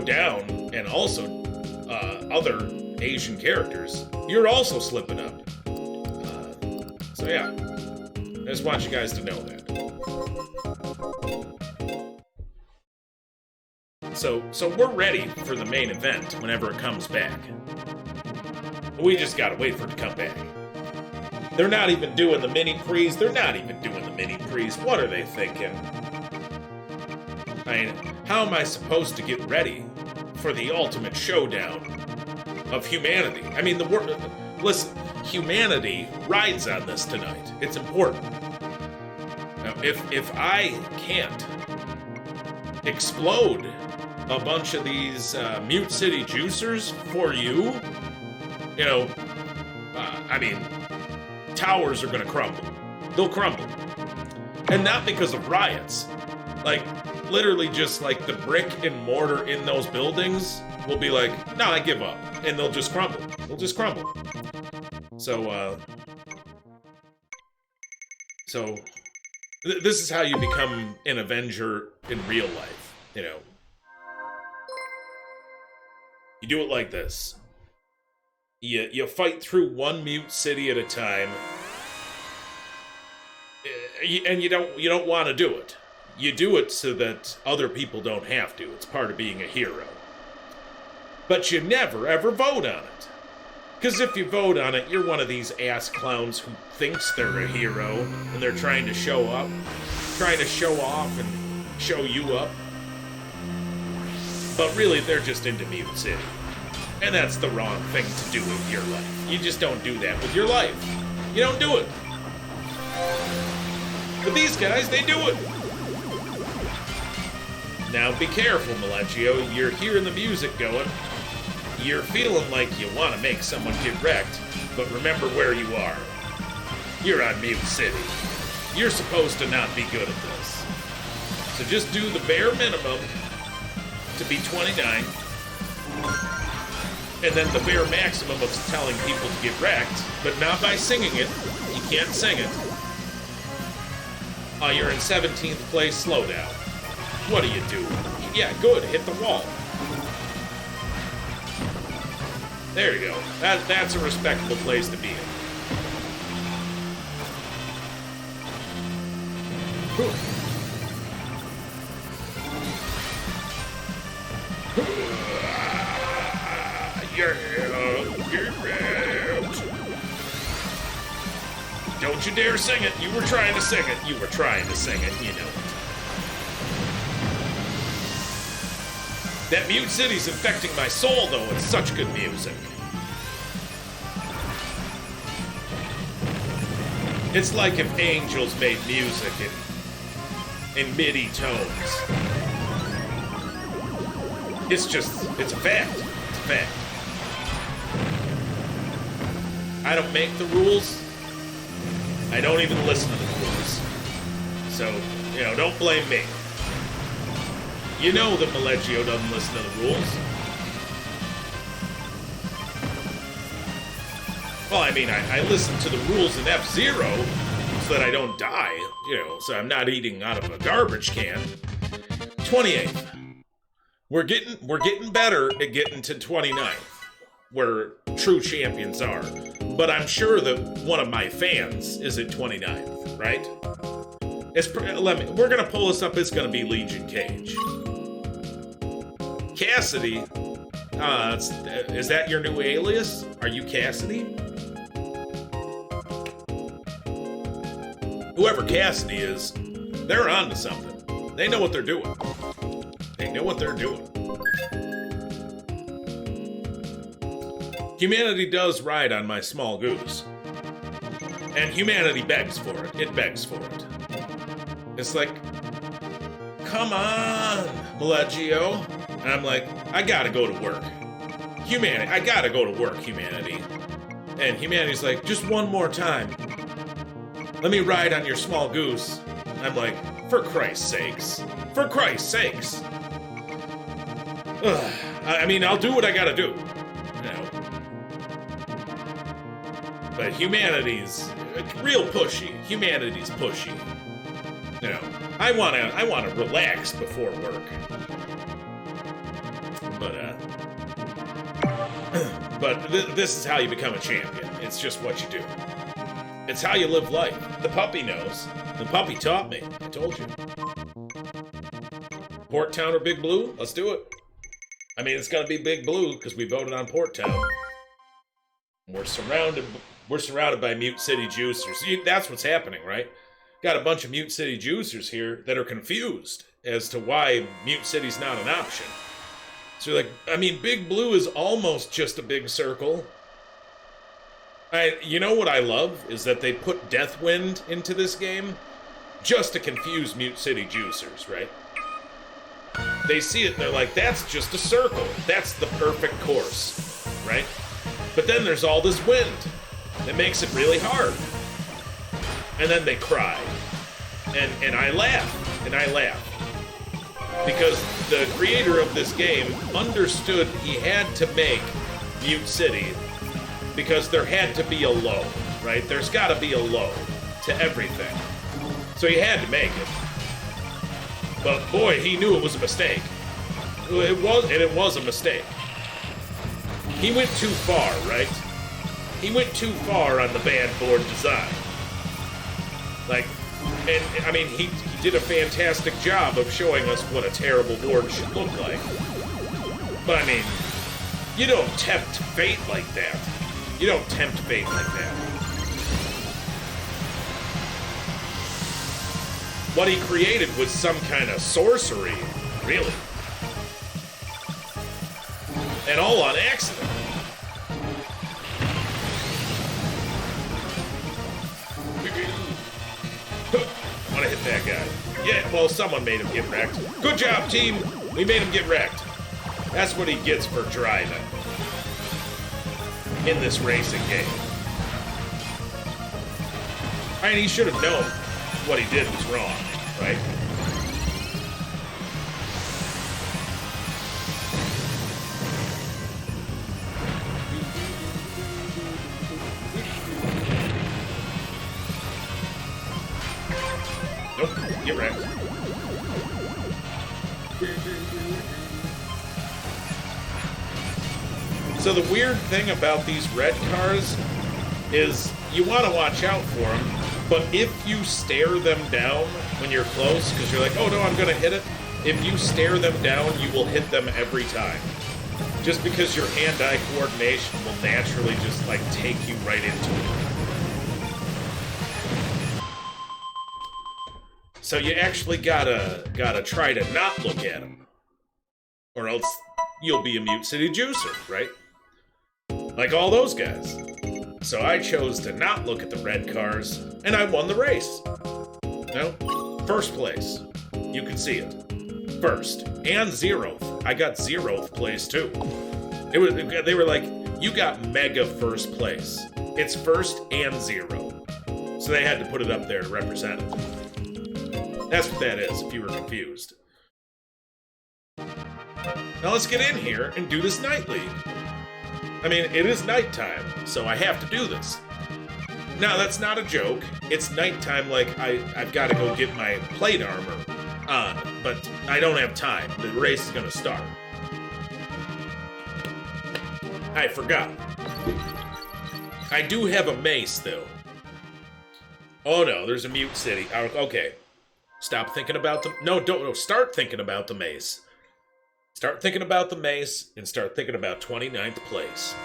down, and also other Asian characters, you're also slipping up. So yeah, I just want you guys to know that. So we're ready for the main event whenever it comes back. We just gotta wait for it to come back. They're not even doing the mini-prees. What are they thinking? I mean, how am I supposed to get ready for the ultimate showdown of humanity? I mean, listen, humanity rides on this tonight. It's important. Now, if I can't explode a bunch of these Mute City juicers for you, you know, I mean, towers are gonna crumble. They'll crumble. And not because of riots. Like, literally just like the brick and mortar in those buildings will be like, no, I give up. And they'll just crumble. They'll just crumble. So, this is how you become an Avenger in real life, you know. You do it like this. You fight through one Mute City at a time. And you don't want to do it. You do it so that other people don't have to. It's part of being a hero. But you never, ever vote on it. Because if you vote on it, you're one of these ass clowns who thinks they're a hero, and they're trying to show up. Trying to show off and show you up. But really, they're just into Mute City. And that's the wrong thing to do with your life. You just don't do that with your life. You don't do it. But these guys, they do it. Now be careful, Maleggio. You're hearing the music going. You're feeling like you want to make someone get wrecked, but remember where you are. You're on Mute City. You're supposed to not be good at this. So just do the bare minimum to be 29, and then the bare maximum of telling people to get wrecked, but not by singing it. You can't sing it. Oh, you're in 17th place, slow down. What do you do? Yeah, good, hit the wall. There you go. That's a respectable place to be in. Don't you dare sing it. You were trying to sing it. You were trying to sing it. You know it. That Mute City's infecting my soul, though. It's such good music. It's like if angels made music in MIDI tones. It's a fact. It's a fact. I don't make the rules. I don't even listen to the rules. So, you know, don't blame me. You know that Maleggio doesn't listen to the rules. Well, I mean, I listen to the rules in F-Zero so that I don't die, you know, so I'm not eating out of a garbage can. 28th. We're getting better at getting to 29th, where true champions are. But I'm sure that one of my fans is at 29th, right? We're gonna pull this up. It's gonna be Legion Cage. Cassidy, is that your new alias? Are you Cassidy? Whoever Cassidy is, they're on to something. They know what they're doing. They know what they're doing. Humanity does ride on my small goose. And humanity begs for it. It begs for it. It's like, come on, Maleggio. And I'm like, I gotta go to work. Humanity, I gotta go to work, humanity. And humanity's like, just one more time. Let me ride on your small goose. I'm like, for Christ's sakes. For Christ's sakes. Ugh. I mean, I'll do what I gotta do. You know. But humanity's real pushy. Humanity's pushy. You know, I wanna relax before work. But this is how you become a champion. It's just what you do. It's how you live life. The puppy knows. The puppy taught me. I told you. Port Town or Big Blue? Let's do it. I mean, it's gonna be Big Blue because we voted on Port Town. We're surrounded by Mute City juicers. That's what's happening, right? Got a bunch of Mute City juicers here that are confused as to why Mute City's not an option. So like, I mean, Big Blue is almost just a big circle. You know what I love is that they put Deathwind into this game just to confuse Mute City juicers, right? they see it and they're like, that's just a circle. That's the perfect course, right? But then there's all this wind that makes it really hard. And then they cry. And I laugh, and I laugh. Because the creator of this game understood he had to make Mute City because there had to be a low, right? There's got to be a low to everything. So he had to make it. But boy, he knew it was a mistake. It was a mistake. He went too far, right? He went too far on the bad board design. Like, and I mean, he did a fantastic job of showing us what a terrible board should look like. But I mean, you don't tempt fate like that. You don't tempt fate like that. What he created was some kind of sorcery, really. And all on accident. Want to hit that guy. Yeah, well, someone made him get wrecked. Good job, team! We made him get wrecked. That's what he gets for driving in this racing game. I mean, he should have known what he did was wrong, right? Nope, get wrecked. So the weird thing about these red cars is you want to watch out for them, but if you stare them down when you're close, because you're like, oh no, I'm going to hit it, if you stare them down, you will hit them every time. Just because your hand-eye coordination will naturally just, like, take you right into it. So you actually gotta try to not look at them. Or else you'll be a Mute City juicer, right? Like all those guys. So I chose to not look at the red cars, and I won the race. No, first place. You can see it. First. And 0th. I got 0th place, too. They were like, you got mega first place. It's first and 0. So they had to put it up there to represent it. That's what that is, if you were confused. Now let's get in here and do this night league. I mean, it is nighttime, so I have to do this. Now, that's not a joke. It's nighttime, like I've got to go get my plate armor on, but I don't have time. The race is going to start. I forgot. I do have a mace, though. Oh no, there's a Mute City. Okay. Stop thinking about the... No, start thinking about the mace. Start thinking about the mace, and start thinking about 29th place.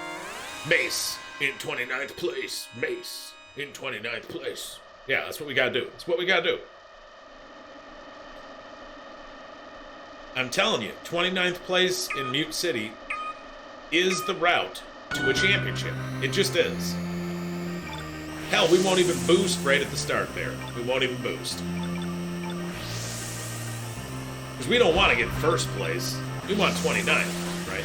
Mace in 29th place. Mace in 29th place. Yeah, that's what we gotta do. That's what we gotta do. I'm telling you, 29th place in Mute City is the route to a championship. It just is. Hell, we won't even boost right at the start there. We won't even boost. Because we don't want to get first place. We want 29th, right?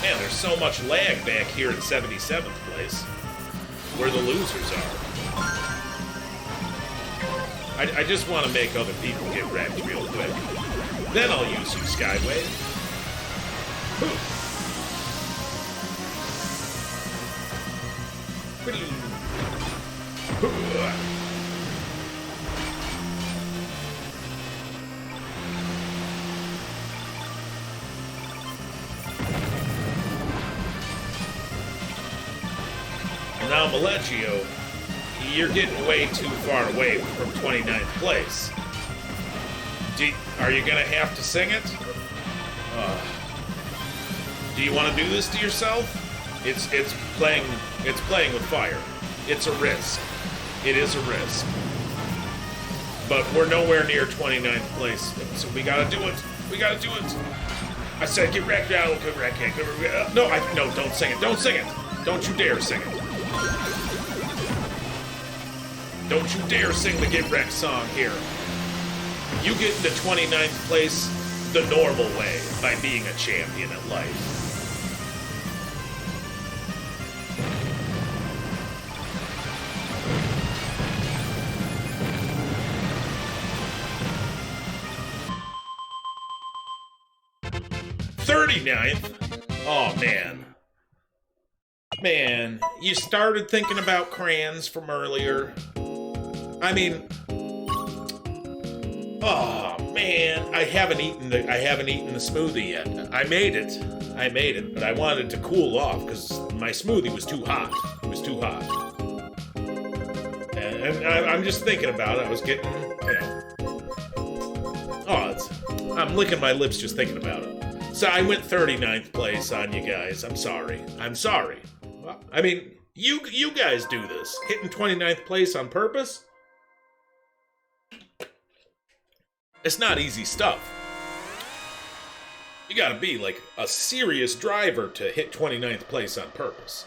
Man, there's so much lag back here in 77th place, where the losers are. I just want to make other people get wrecked real quick. Then I'll use you, Skyway. Now, Maleggio, you're getting way too far away from 29th place. Are you gonna have to sing it? Do you want to do this to yourself? It's playing with fire. It's a risk. It is a risk. But we're nowhere near 29th place, so we gotta do it. We gotta do it. I said get wrecked now. Get wrecked. No, don't sing it. Don't sing it. Don't you dare sing it. Don't you dare sing the Get Wrecked song here. You get into 29th place the normal way, by being a champion at life. Oh, man. Man, you started thinking about crayons from earlier. I mean, oh man, I haven't eaten the smoothie yet. I made it, but I wanted to cool off because my smoothie was too hot. It was too hot. And I'm just thinking about it. I was getting, I'm licking my lips just thinking about it. So I went 39th place on you guys. I'm sorry. I mean, you guys do this. Hitting 29th place on purpose? It's not easy stuff. You gotta be like a serious driver to hit 29th place on purpose.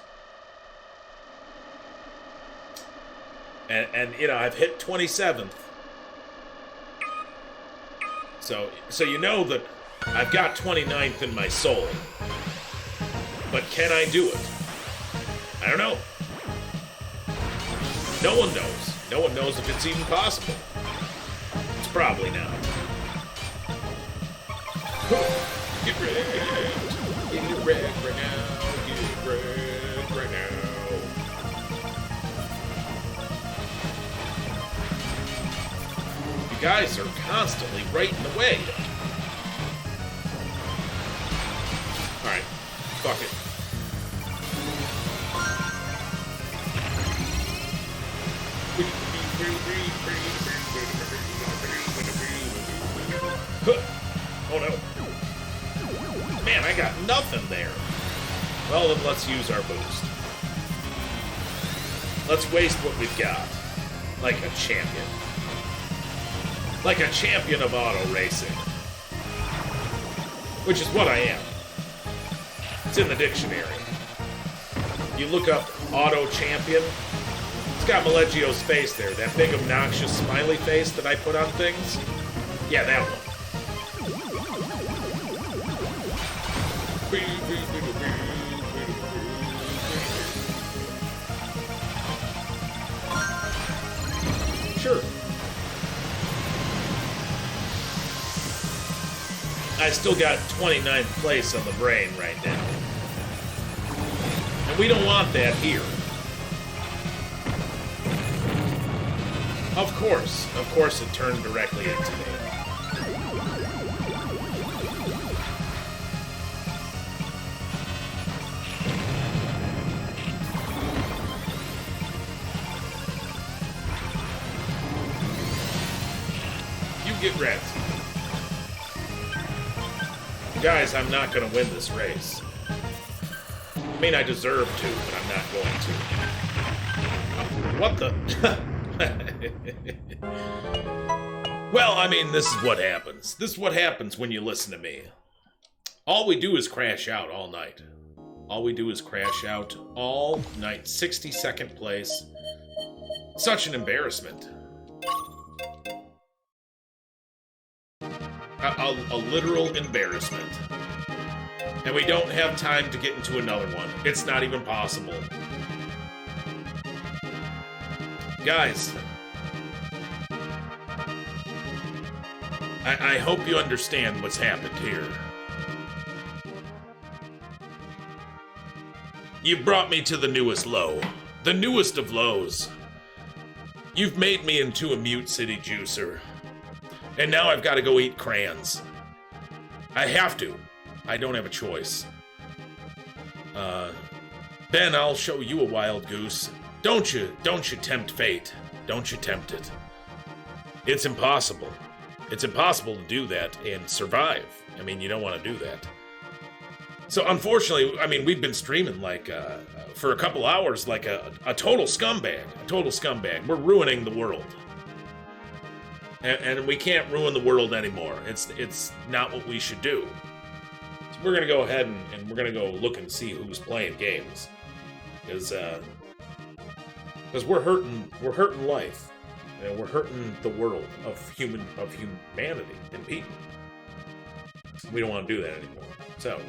And I've hit 27th. So you know that I've got 29th in my soul. But can I do it? I don't know. No one knows. No one knows if it's even possible. It's probably not. Get wrecked. Get wrecked right now. Get wrecked right now. You guys are constantly right in the way. Alright. Fuck it. Oh no. Man, I got nothing there. Well, then let's use our boost. Let's waste what we've got. Like a champion. Like a champion of auto racing. Which is what I am. It's in the dictionary. You look up auto champion. It's got Maleggio's face there. That big obnoxious smiley face that I put on things. Yeah, that one. Sure. I still got 29th place on the brain right now. And we don't want that here. Of course it turned directly into me. You get wrecked. Guys, I'm not gonna win this race. I mean, I deserve to, but I'm not going to. What the? Well, I mean, this is what happens. This is what happens when you listen to me. All we do is crash out all night. All we do is crash out all night. 62nd place. Such an embarrassment. A literal embarrassment. And we don't have time to get into another one. It's not even possible. Guys, I hope you understand what's happened here. You've brought me to the newest low. The newest of lows. You've made me into a Mute City juicer. And now I've got to go eat crayons. I have to. I don't have a choice. Ben, I'll show you a wild goose. Don't you tempt fate. Don't you tempt it. It's impossible. It's impossible to do that and survive. I mean, you don't want to do that. So unfortunately, I mean, we've been streaming like for a couple hours like a total scumbag. A total scumbag. We're ruining the world. And we can't ruin the world anymore. It's not what we should do. So we're gonna go ahead and we're gonna go look and see who's playing games. Because we're hurting life. And we're hurting the world of humanity and people. We don't want to do that anymore. So